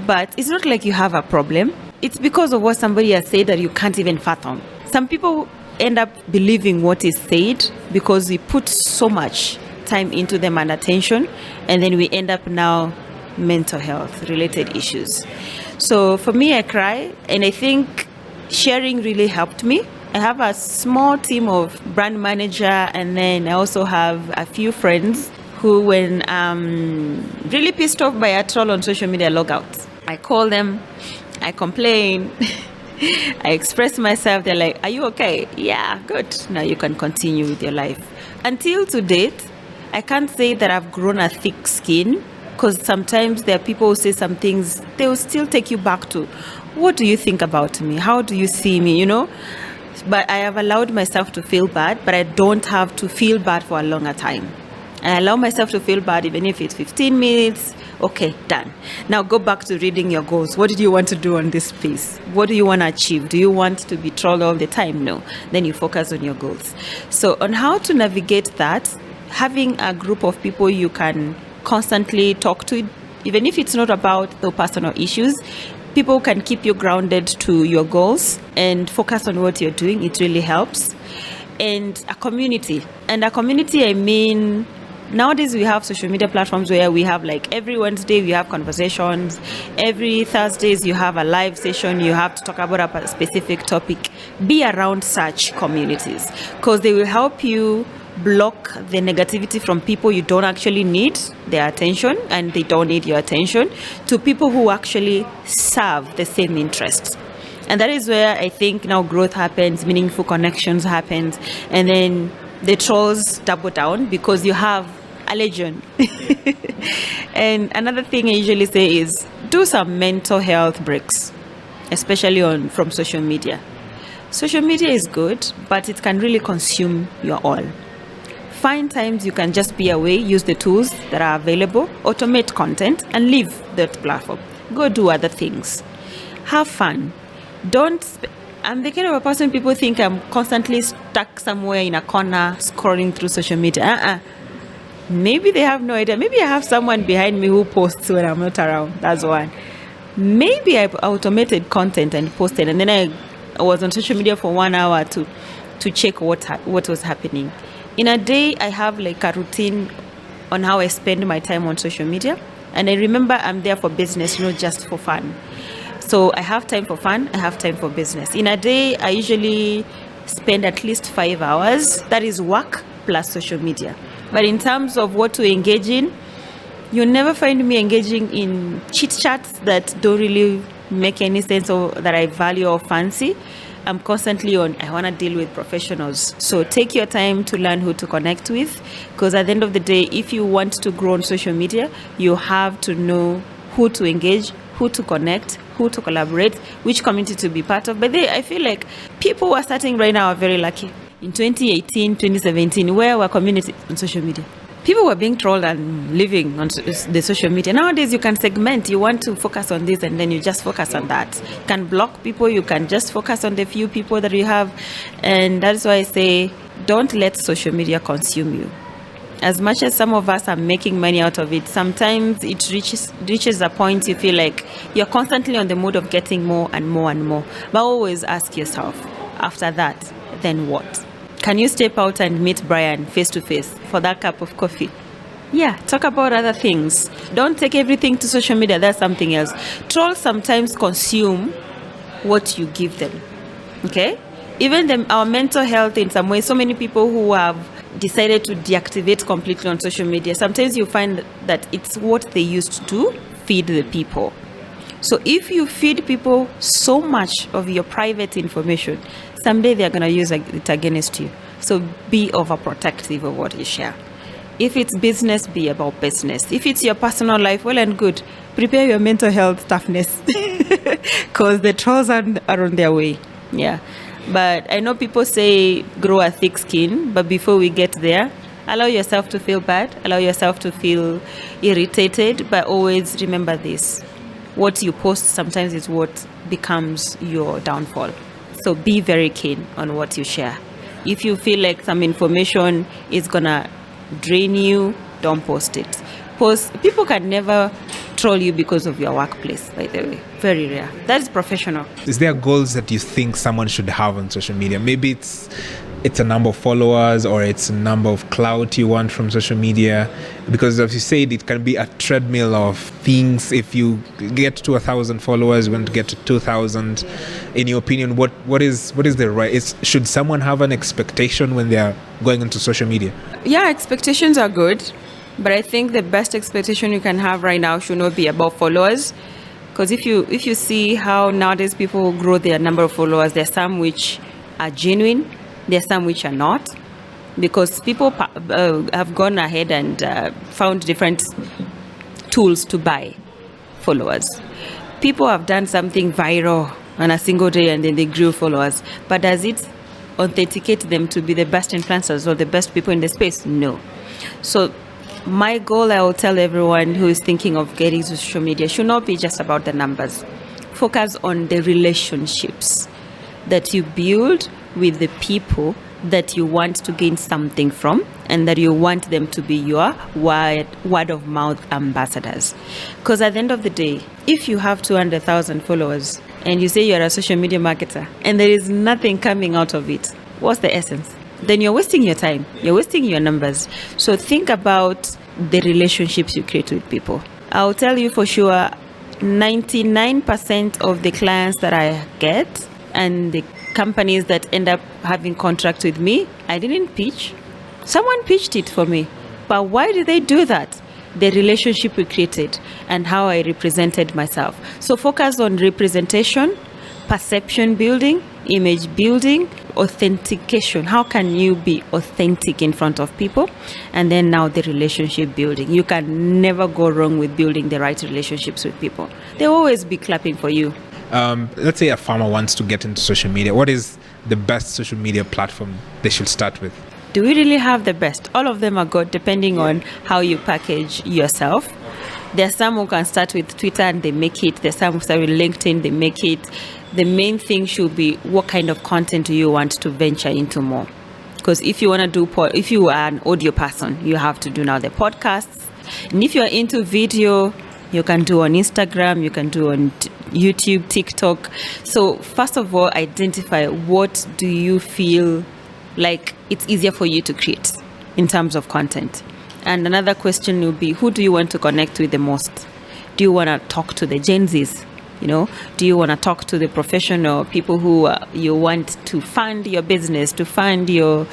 But it's not like you have a problem. It's because of what somebody has said that you can't even fathom. Some people end up believing what is said because we put so much time into them and attention, and then we end up now mental health related issues. So for me, I cry, and I think sharing really helped me. I have a small team of brand manager, and then I also have a few friends who, when I'm really pissed off by a troll on social media, log out. I call them, I complain, I express myself. They're like, are you okay? Yeah, good. Now you can continue with your life. Until to date, I can't say that I've grown a thick skin, because sometimes there are people who say some things, they will still take you back to, what do you think about me? How do you see me? You know? But I have allowed myself to feel bad, but I don't have to feel bad for a longer time. I allow myself to feel bad, even if it's 15 minutes. Okay, done. Now go back to reading your goals. What did you want to do on this piece? What do you want to achieve? Do you want to be trolled all the time? No. Then you focus on your goals. So on how to navigate that, having a group of people you can constantly talk to, even if it's not about the personal issues, people can keep you grounded to your goals and focus on what you're doing. It really helps. And a community. And a community, I mean, nowadays we have social media platforms where we have, like, every Wednesday we have conversations. Every Thursdays you have a live session. You have to talk about a specific topic. Be around such communities, because they will help you block the negativity from people you don't actually need their attention, and they don't need your attention, to people who actually serve the same interests. And that is where I think now growth happens, meaningful connections happens, and then the trolls double down because you have a legion. And another thing I usually say is do some mental health breaks, especially from social media. Social media is good, but it can really consume your all. Find times you can just be away, use the tools that are available, automate content, and leave that platform. Go do other things. Have fun. I'm the kind of a person people think I'm constantly stuck somewhere in a corner scrolling through social media. Maybe they have no idea. Maybe I have someone behind me who posts when I'm not around. That's one. Maybe I automated content and posted, and then I was on social media for 1 hour to check what was happening. In a day, I have like a routine on how I spend my time on social media. And I remember I'm there for business, not just for fun. So I have time for fun, I have time for business. In a day, I usually spend at least 5 hours. That is work plus social media. But in terms of what to engage in, you'll never find me engaging in chit chats that don't really make any sense or that I value or fancy. I'm constantly on, I want to deal with professionals. So take your time to learn who to connect with, because at the end of the day, if you want to grow on social media, you have to know who to engage, who to connect, who to collaborate, which community to be part of. But I feel like people who are starting right now are very lucky. In 2018, 2017, where were communities on social media? people were being trolled and living on the social media. Nowadays, you can segment. You want to focus on this, and then you just focus on that. You can block people. You can just focus on the few people that you have. And that's why I say, don't let social media consume you. As much as some of us are making money out of it, sometimes it reaches a point you feel like you're constantly on the mode of getting more and more and more. But always ask yourself, after that, then what? Can you step out and meet Brian face to face for that cup of coffee? Yeah, talk about other things. Don't take everything to social media. That's something else. Trolls sometimes consume what you give them. Okay? Even our mental health in some way, so many people who have decided to deactivate completely on social media, sometimes you find that it's what they used to feed the people. So if you feed people so much of your private information, someday they're going to use it against you. So be overprotective of what you share. If it's business, be about business. If it's your personal life, well and good. Prepare your mental health toughness because the trolls are on their way. Yeah. But I know people say grow a thick skin, but before we get there, allow yourself to feel bad, allow yourself to feel irritated, but always remember this. What you post sometimes is what becomes your downfall. So be very keen on what you share. If you feel like some information is gonna drain you, don't post it. People can never troll you because of your workplace, by the way. Very rare. That is professional. Is there goals that you think someone should have on social media? Maybe it's a number of followers, or it's a number of clout you want from social media, because as you said, it can be a treadmill of things. If you get to 1,000 followers, you want to get to 2,000. In your opinion, what is the right? Should someone have an expectation when they are going into social media? Yeah, expectations are good, but I think the best expectation you can have right now should not be about followers. Because if you see how nowadays people grow their number of followers, there are some which are genuine, there are some which are not, because people have gone ahead and found different tools to buy followers. People have done something viral on a single day and then they grew followers. But does it authenticate them to be the best influencers or the best people in the space? No. So my goal, I will tell everyone who is thinking of getting to social media, should not be just about the numbers. Focus on the relationships that you build with the people that you want to gain something from, and that you want them to be your word of mouth ambassadors. Because at the end of the day, if you have 200,000 followers and you say you're a social media marketer and there is nothing coming out of it, what's the essence? Then you're wasting your time, you're wasting your numbers. So think about the relationships you create with people. I'll tell you for sure, 99% of the clients that I get and the companies that end up having contracts with me, I didn't pitch. Someone pitched it for me. But why did they do that? The relationship we created and how I represented myself. So focus on representation, perception building, image building, authentication. How can you be authentic in front of people? And then now the relationship building. You can never go wrong with building the right relationships with people. They'll always be clapping for you. Let's say a farmer wants to get into social media. What is the best social media platform they should start with? Do we really have the best? All of them are good depending on how you package yourself. There's some who can start with Twitter and they make it. There's some who start with LinkedIn, they make it. The main thing should be what kind of content do you want to venture into more. Because if you want to if you are an audio person, you have to do now the podcasts. And if you're into video, you can do on Instagram, you can do on YouTube, TikTok. So first of all, identify what do you feel like it's easier for you to create in terms of content. And another question will be, who do you want to connect with the most? Do you want to talk to the Gen Zs? Do you want to talk to the professional people who you want to fund your business, to fund your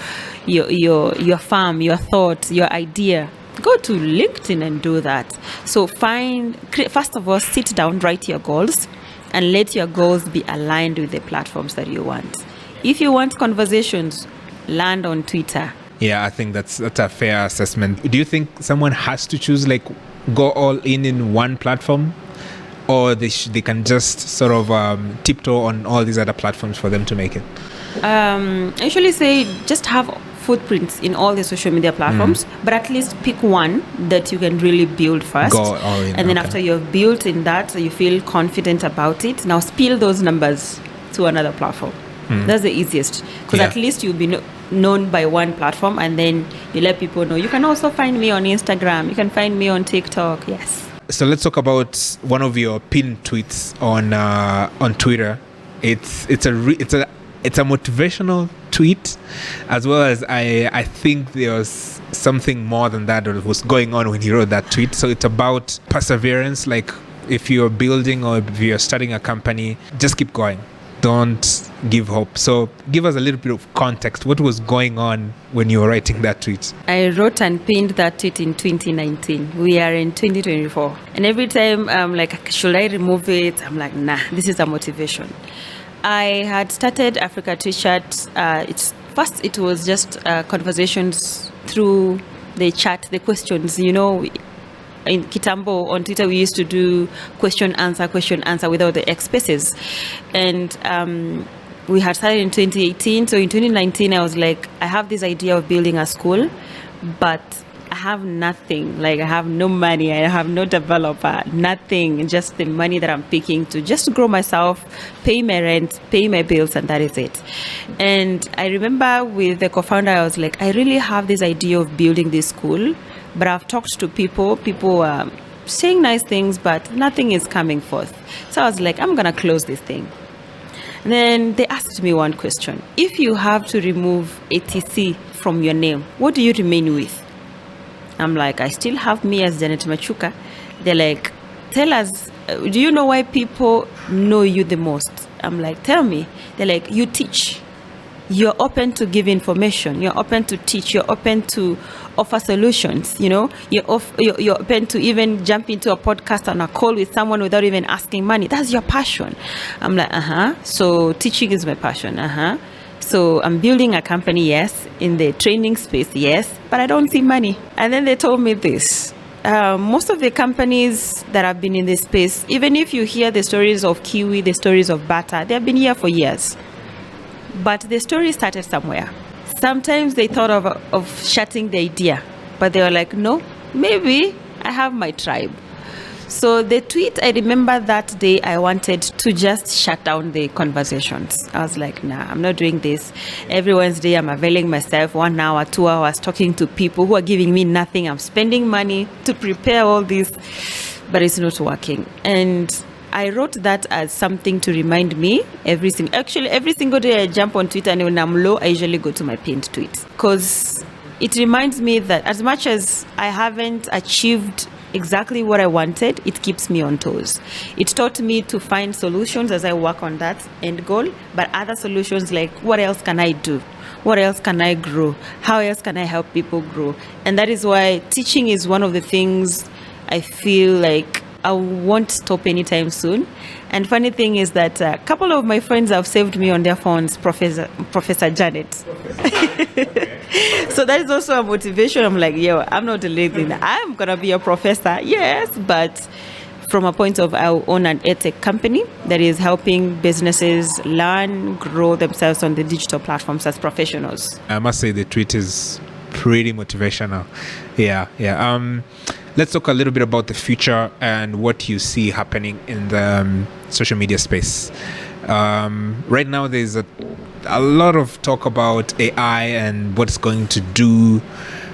farm, your thought, your idea? Go to LinkedIn and do that. So first of all, sit down, write your goals, and let your goals be aligned with the platforms that you want. If you want conversations, land on Twitter. Yeah, I think that's a fair assessment. Do you think someone has to choose, go all in one platform? Or they can just sort of tiptoe on all these other platforms for them to make it? I usually say just have footprints in all the social media platforms, but at least pick one that you can really build first. And then after you've built in that, so you feel confident about it, now spill those numbers to another platform. That's the easiest, because at least you'll be known by one platform, and then you let people know. You can also find me on Instagram. You can find me on TikTok. Yes. So let's talk about one of your pinned tweets on Twitter. It's a motivational tweet, as well as I think there was something more than that was going on when he wrote that tweet. So it's about perseverance. Like, if you're building or if you're starting a company, just keep going. Don't give hope. So give us a little bit of context. What was going on when you were writing that tweet? I wrote and pinned that tweet in 2019. We are in 2024. And every time I'm like, should I remove it? I'm like, nah, this is a motivation. I had started Africa T-shirt. It was just conversations through the chat, the questions, in Kitambo on Twitter, we used to do question, answer without the X spaces. And we had started in 2018. So in 2019, I was like, I have this idea of building a school, but I have nothing. Like, I have no money. I have no developer, nothing. Just the money that I'm picking to just grow myself, pay my rent, pay my bills, and that is it. And I remember with the co-founder, I was like, I really have this idea of building this school, but I've talked to people are saying nice things, but nothing is coming forth. So I was like, I'm going to close this thing. And then they asked me one question. If you have to remove ATC from your name, what do you remain with? I'm like, I still have me as Janet Machuka. They're like, tell us, do you know why people know you the most? I'm like, tell me. They're like, you teach. You're open to give information. You're open to teach. You're open to offer solutions. You're open to even jump into a podcast and a call with someone without even asking money. That's your passion. I'm like, So teaching is my passion. So I'm building a company, yes, in the training space, yes, but I don't see money. And then they told me this. Most of the companies that have been in this space, even if you hear the stories of Kiwi, the stories of Bata, they have been here for years. But the story started somewhere. Sometimes they thought of shutting the idea, but they were like, no, maybe I have my tribe. So the tweet, I remember that day I wanted to just shut down the conversations. I was like, nah, I'm not doing this. Every Wednesday I'm availing myself 1 hour, 2 hours talking to people who are giving me nothing. I'm spending money to prepare all this, but it's not working. And I wrote that as something to remind me every single day I jump on Twitter, and when I'm low, I usually go to my pinned tweet, because it reminds me that as much as I haven't achieved exactly what I wanted, it keeps me on toes. It taught me to find solutions as I work on that end goal, but other solutions like, what else can I do? What else can I grow? How else can I help people grow? And that is why teaching is one of the things I feel like I won't stop anytime soon. And funny thing is that a couple of my friends have saved me on their phones, Professor Janet. So that is also a motivation. I'm like, I'm not leaving. I'm going to be a professor, yes, but from a point of, I own an edtech company that is helping businesses learn, grow themselves on the digital platforms as professionals. I must say the tweet is pretty motivational. Yeah. Let's talk a little bit about the future and what you see happening in the social media space. Right now, there's a lot of talk about AI and what it's going to do.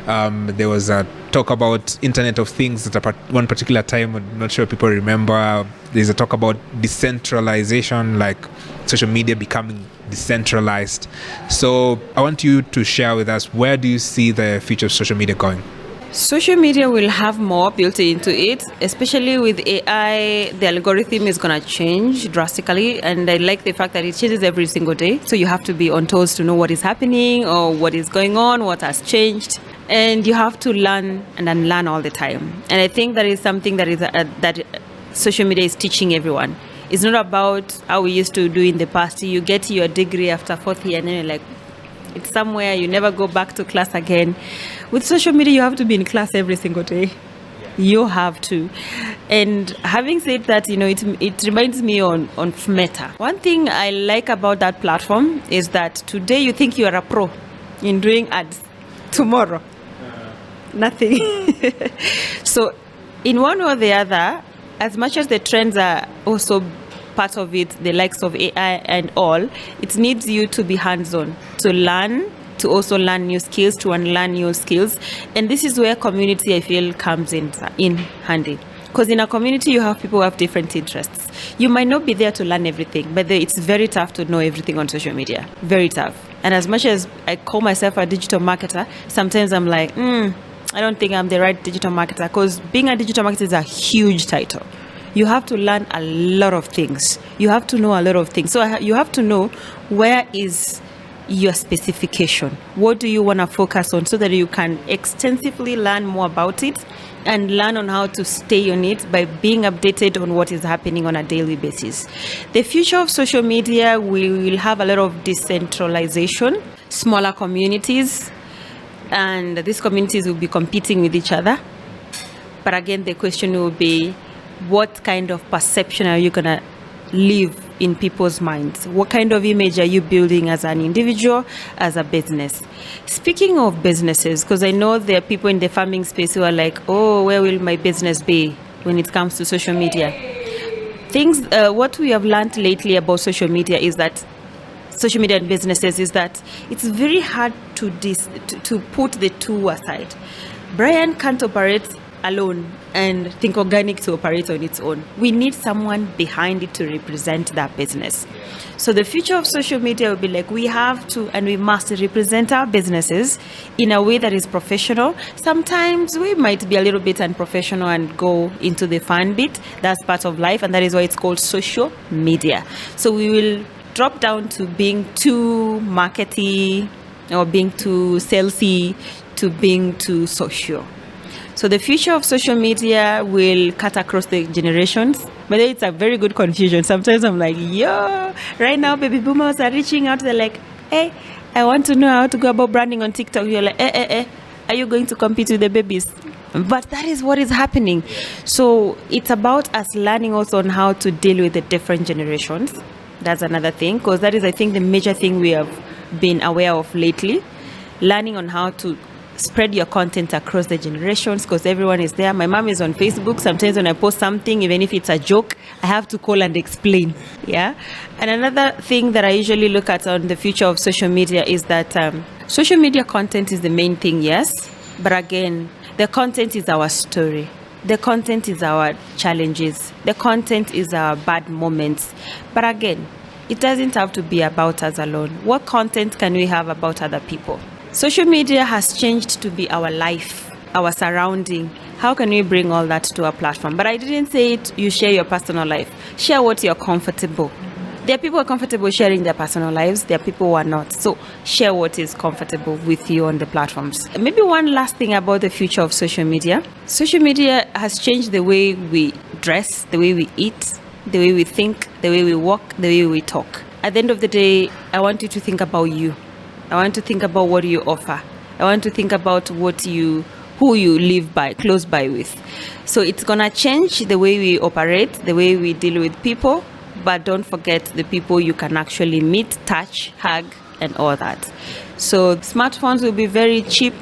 There was a talk about Internet of Things at one particular time. I'm not sure if people remember. There's a talk about decentralization, like social media becoming decentralized. So I want you to share with us, where do you see the future of social media going? Social media will have more built into it, especially with AI. The algorithm is going to change drastically, and I like the fact that it changes every single day. So you have to be on toes to know what is happening or what is going on, what has changed, and you have to learn and unlearn all the time. And I think that is something that that social media is teaching everyone. It's not about how we used to do in the past. You get your degree after 4th year, and then you're like, it's somewhere, you never go back to class again. With social media, you have to be in class every single day. You have to. And having said that, it reminds me on Meta. One thing I like about that platform is that today you think you are a pro. in doing ads tomorrow? Nothing. So in one or the other, as much as the trends are also part of it, the likes of AI and all, it needs you to be hands-on, to learn, to also learn new skills, to unlearn new skills. And this is where community, I feel, comes in handy. Because in a community, you have people who have different interests. You might not be there to learn everything, but it's very tough to know everything on social media. Very tough. And as much as I call myself a digital marketer, sometimes I'm like, I don't think I'm the right digital marketer, because being a digital marketer is a huge title. You have to learn a lot of things. You have to know a lot of things. So you have to know where is your specification. What do you want to focus on so that you can extensively learn more about it and learn on how to stay on it by being updated on what is happening on a daily basis. The future of social media, we will have a lot of decentralization, smaller communities, and these communities will be competing with each other. But again, the question will be, what kind of perception are you going to leave in people's minds? What kind of image are you building as an individual, as a business? Speaking of businesses, because I know there are people in the farming space who are like, oh, where will my business be when it comes to social media? What we have learned lately about social media is that social media and businesses is that it's very hard to put the two aside. Brian can't operate alone and think organic to operate on its own. We need someone behind it to represent that business. So the future of social media will be like, we have to and we must represent our businesses in a way that is professional. Sometimes we might be a little bit unprofessional and go into the fun bit. That's part of life, and that is why it's called social media. So we will drop down to being too markety or being too salesy to being too social. So the future of social media will cut across the generations. But it's a very good confusion. Sometimes I'm like, right now baby boomers are reaching out. They're like, hey, I want to know how to go about branding on TikTok. You're like, are you going to compete with the babies? But that is what is happening. So it's about us learning also on how to deal with the different generations. That's another thing, because that is, I think, the major thing we have been aware of lately. Learning on how to spread your content across the generations, because everyone is there. My mom is on Facebook. Sometimes when I post something, even if it's a joke, I have to call and explain. Yeah. And another thing that I usually look at on the future of social media is that social media content is the main thing, yes. But again, the content is our story. The content is our challenges. The content is our bad moments. But again, it doesn't have to be about us alone. What content can we have about other people? Social media has changed to be our life, our surrounding. How can we bring all that to our platform? But I didn't say it, you share your personal life. Share what you're comfortable. There are people who are comfortable sharing their personal lives. There are people who are not. So share what is comfortable with you on the platforms. Maybe one last thing about the future of social media. Social media has changed the way we dress, the way we eat, the way we think, the way we walk, the way we talk. At the end of the day, I want you to think about you. I want to think about what you offer. I want to think about who you live by, close by with. So it's going to change the way we operate, the way we deal with people, but don't forget the people you can actually meet, touch, hug, and all that. So smartphones will be very cheap.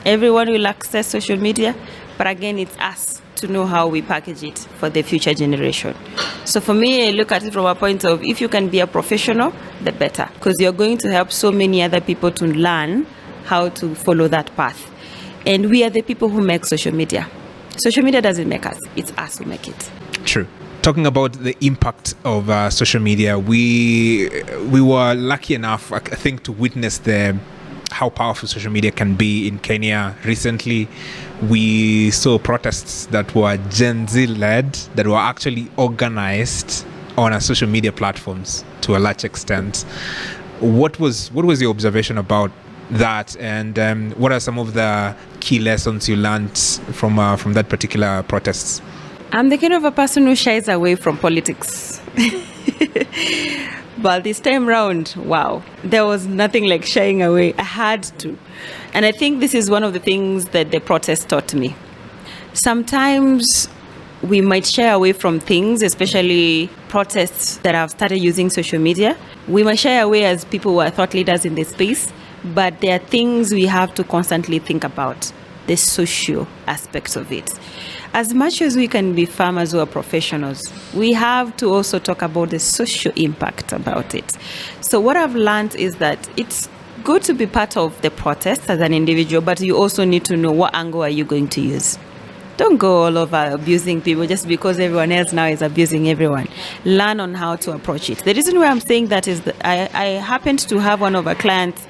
Everyone will access social media, but again, it's us to know how we package it for the future generation. So for me, I look at it from a point of, if you can be a professional, the better, because you're going to help so many other people to learn how to follow that path. And we are the people who make social media. Social media doesn't make us, it's us who make it. True. Talking about the impact of social media, we were lucky enough, I think, to witness how powerful social media can be in Kenya. Recently, we saw protests that were Gen Z led, that were actually organized on our social media platforms to a large extent. What was your observation about that, and what are some of the key lessons you learned from that particular protests? I'm the kind of a person who shies away from politics. But this time round, wow, there was nothing like shying away. I had to. And I think this is one of the things that the protest taught me. Sometimes we might shy away from things, especially protests that have started using social media. We might shy away as people who are thought leaders in this space. but there are things we have to constantly think about, the social aspects of it. As much as we can be farmers who are professionals, we have to also talk about the social impact about it. So what I've learned is that it's good to be part of the protest as an individual, but you also need to know what angle are you going to use. Don't go all over abusing people just because everyone else now is abusing everyone. Learn on how to approach it. The reason why I'm saying that is that I happened to have one of our clients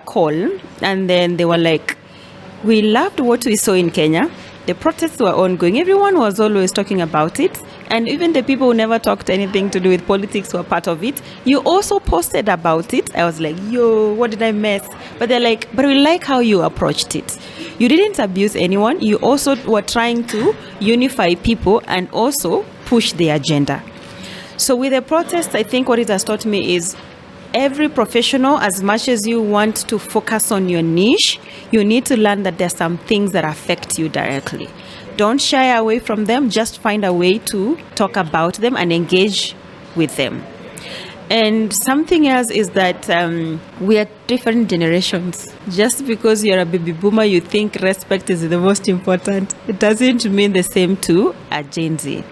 call, and then they were like, we loved what we saw in Kenya. The protests were ongoing. Everyone was always talking about it. And even the people who never talked anything to do with politics were part of it. You also posted about it. I was like, yo, what did I miss? But they're like, but we like how you approached it. You didn't abuse anyone. You also were trying to unify people and also push the agenda. So with the protests, I think what it has taught me is every professional, as much as you want to focus on your niche, you need to learn that there's some things that affect you directly. Don't shy away from them. Just find a way to talk about them and engage with them. And something else is that we are different generations. Just because you're a baby boomer, you think respect is the most important. It doesn't mean the same to a Gen Z.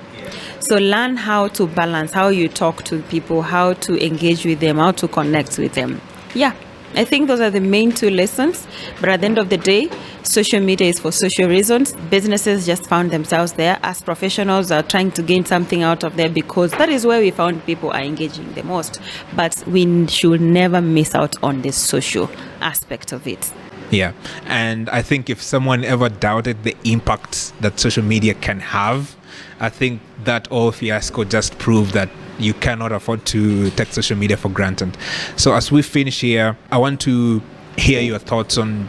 So learn how to balance, how you talk to people, how to engage with them, how to connect with them. Yeah, I think those are the main two lessons. But at the end of the day, social media is for social reasons. Businesses just found themselves there. As professionals are trying to gain something out of there because that is where we found people are engaging the most. But we should never miss out on the social aspect of it. Yeah. And I think if someone ever doubted the impact that social media can have, I think that whole fiasco just proved that you cannot afford to take social media for granted. So as we finish here, I want to hear your thoughts on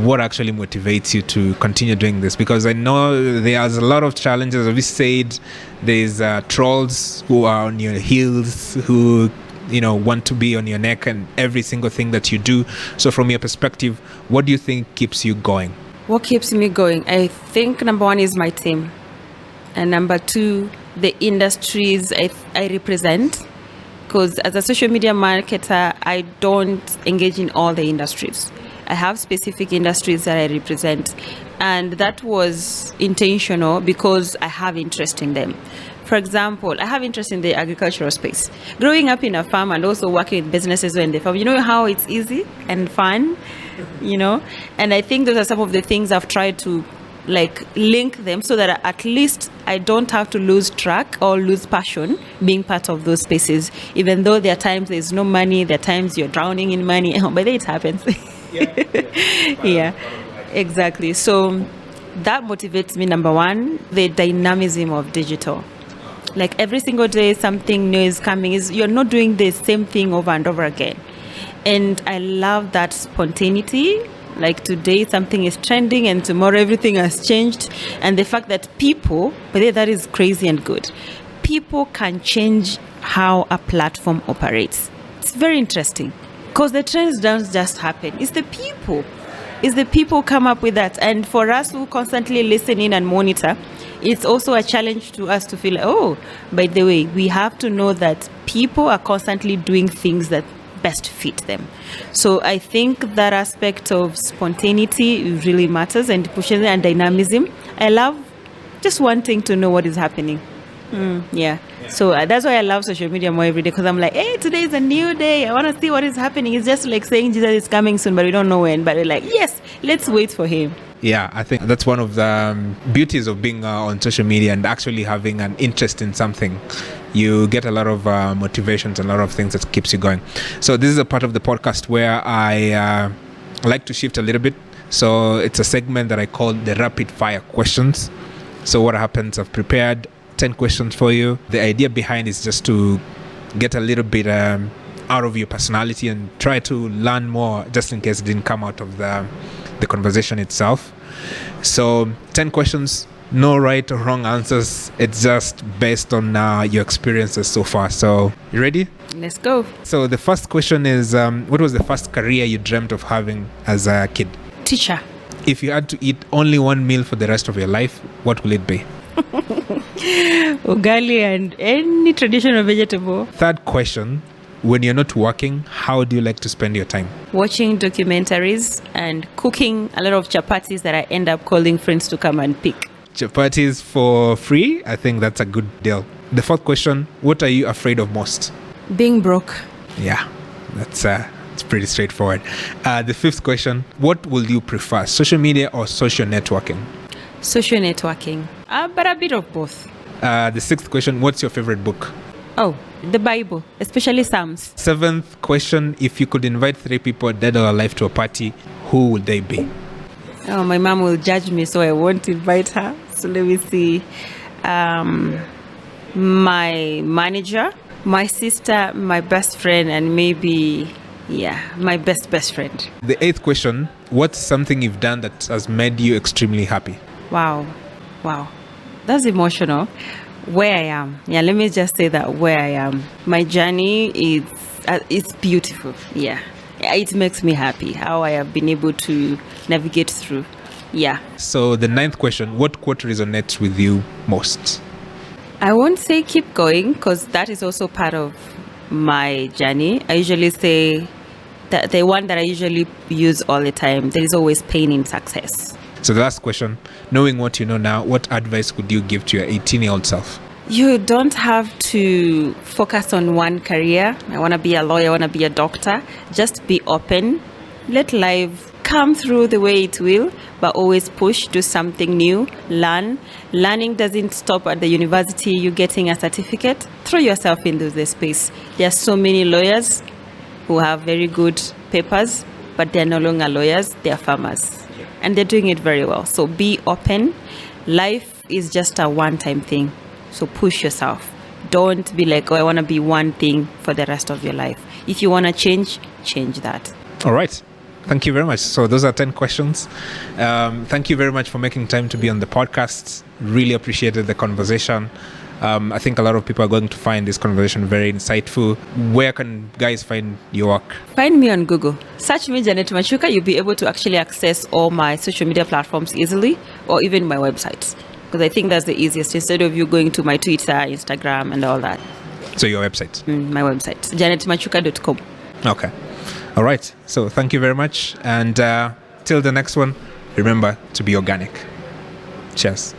what actually motivates you to continue doing this, because I know there's a lot of challenges. As we said, there's trolls who are on your heels, who want to be on your neck and every single thing that you do. So from your perspective, what do you think keeps you going? What keeps me going? I think number one is my team. And number two, the industries I represent. Because as a social media marketer, I don't engage in all the industries. I have specific industries that I represent. And that was intentional because I have interest in them. For example, I have interest in the agricultural space. Growing up in a farm and also working with businesses in the farm, you know how it's easy and fun, And I think those are some of the things I've tried to link them so that at least I don't have to lose track or lose passion being part of those spaces. Even though there are times there's no money, there are times you're drowning in money, but then it happens. Yeah, exactly. So that motivates me, number one, the dynamism of digital. Every single day something new is coming. You're not doing the same thing over and over again. And I love that spontaneity. Today something is trending and tomorrow everything has changed. And the fact that people, but that is crazy and good. People can change how a platform operates. It's very interesting because the trends don't just happen. It's the people. It's the people come up with that. And for us who constantly listen in and monitor, it's also a challenge to us to feel, by the way, we have to know that people are constantly doing things that best fit them. So I think that aspect of spontaneity really matters and pushes and dynamism. I love just wanting to know what is happening. Yeah. So that's why I love social media more every day, because I'm like, hey, today is a new day. I want to see what is happening. It's just like saying Jesus is coming soon, but we don't know when. But we're like, yes, let's wait for him. Yeah, I think that's one of the beauties of being on social media and actually having an interest in something. You get a lot of motivations, a lot of things that keeps you going. So this is a part of the podcast where I like to shift a little bit. So it's a segment that I call the rapid fire questions. So what happens, I've prepared 10 questions for you. The idea behind is just to get a little bit out of your personality and try to learn more, just in case it didn't come out of the conversation itself. So 10 questions, no right or wrong answers. It's just based on your experiences so far. So you ready? Let's go. So the first question is, what was the first career you dreamt of having as a kid? Teacher. If you had to eat only one meal for the rest of your life, what will it be? Ugali and any traditional vegetable. Third question, when you're not working, how do you like to spend your time? Watching documentaries and cooking a lot of chapatis that I end up calling friends to come and pick. Chapatis for free? I think that's a good deal. The fourth question, what are you afraid of most? Being broke. Yeah, it's pretty straightforward. The fifth question, what will you prefer, social media or social networking? Social networking, but a bit of both. The sixth question, what's your favorite book? Oh, the Bible, especially Psalms. Seventh question, if you could invite 3 people dead or alive to a party, who would they be? Oh, my mom will judge me, so I won't invite her. So let me see. My manager, my sister, my best friend, and maybe, my best friend. The eighth question, what's something you've done that has made you extremely happy? Wow. That's emotional. Where I am. Yeah, let me just say that where I am. My journey is it's beautiful. Yeah. It makes me happy how I have been able to navigate through. Yeah. So the ninth question, what quote resonates with you most? I won't say keep going because that is also part of my journey. I usually say that the one that I usually use all the time, there is always pain in success. So the last question, knowing what you know now, what advice would you give to your 18-year-old self? You don't have to focus on one career. I want to be a lawyer, I want to be a doctor. Just be open. Let life come through the way it will, but always push, do something new, learn. Learning doesn't stop at the university, you getting a certificate. Throw yourself into the space. There are so many lawyers who have very good papers, but they're no longer lawyers, they're farmers. And they're doing it very well. So be open. Life is just a one-time thing. So push yourself. Don't be like, I want to be one thing for the rest of your life. If you want to change that. All right. Thank you very much. So those are 10 questions. Thank you very much for making time to be on the podcast. Really appreciated the conversation. I think a lot of people are going to find this conversation very insightful. Where can guys find your work? Find me on Google. Search me, Janet Machuka. You'll be able to actually access all my social media platforms easily, or even my website. Because I think that's the easiest, instead of you going to my Twitter, Instagram, and all that. So your website? My website, janetmachuka.com. Okay. All right. So thank you very much. And till the next one, remember to be organic. Cheers.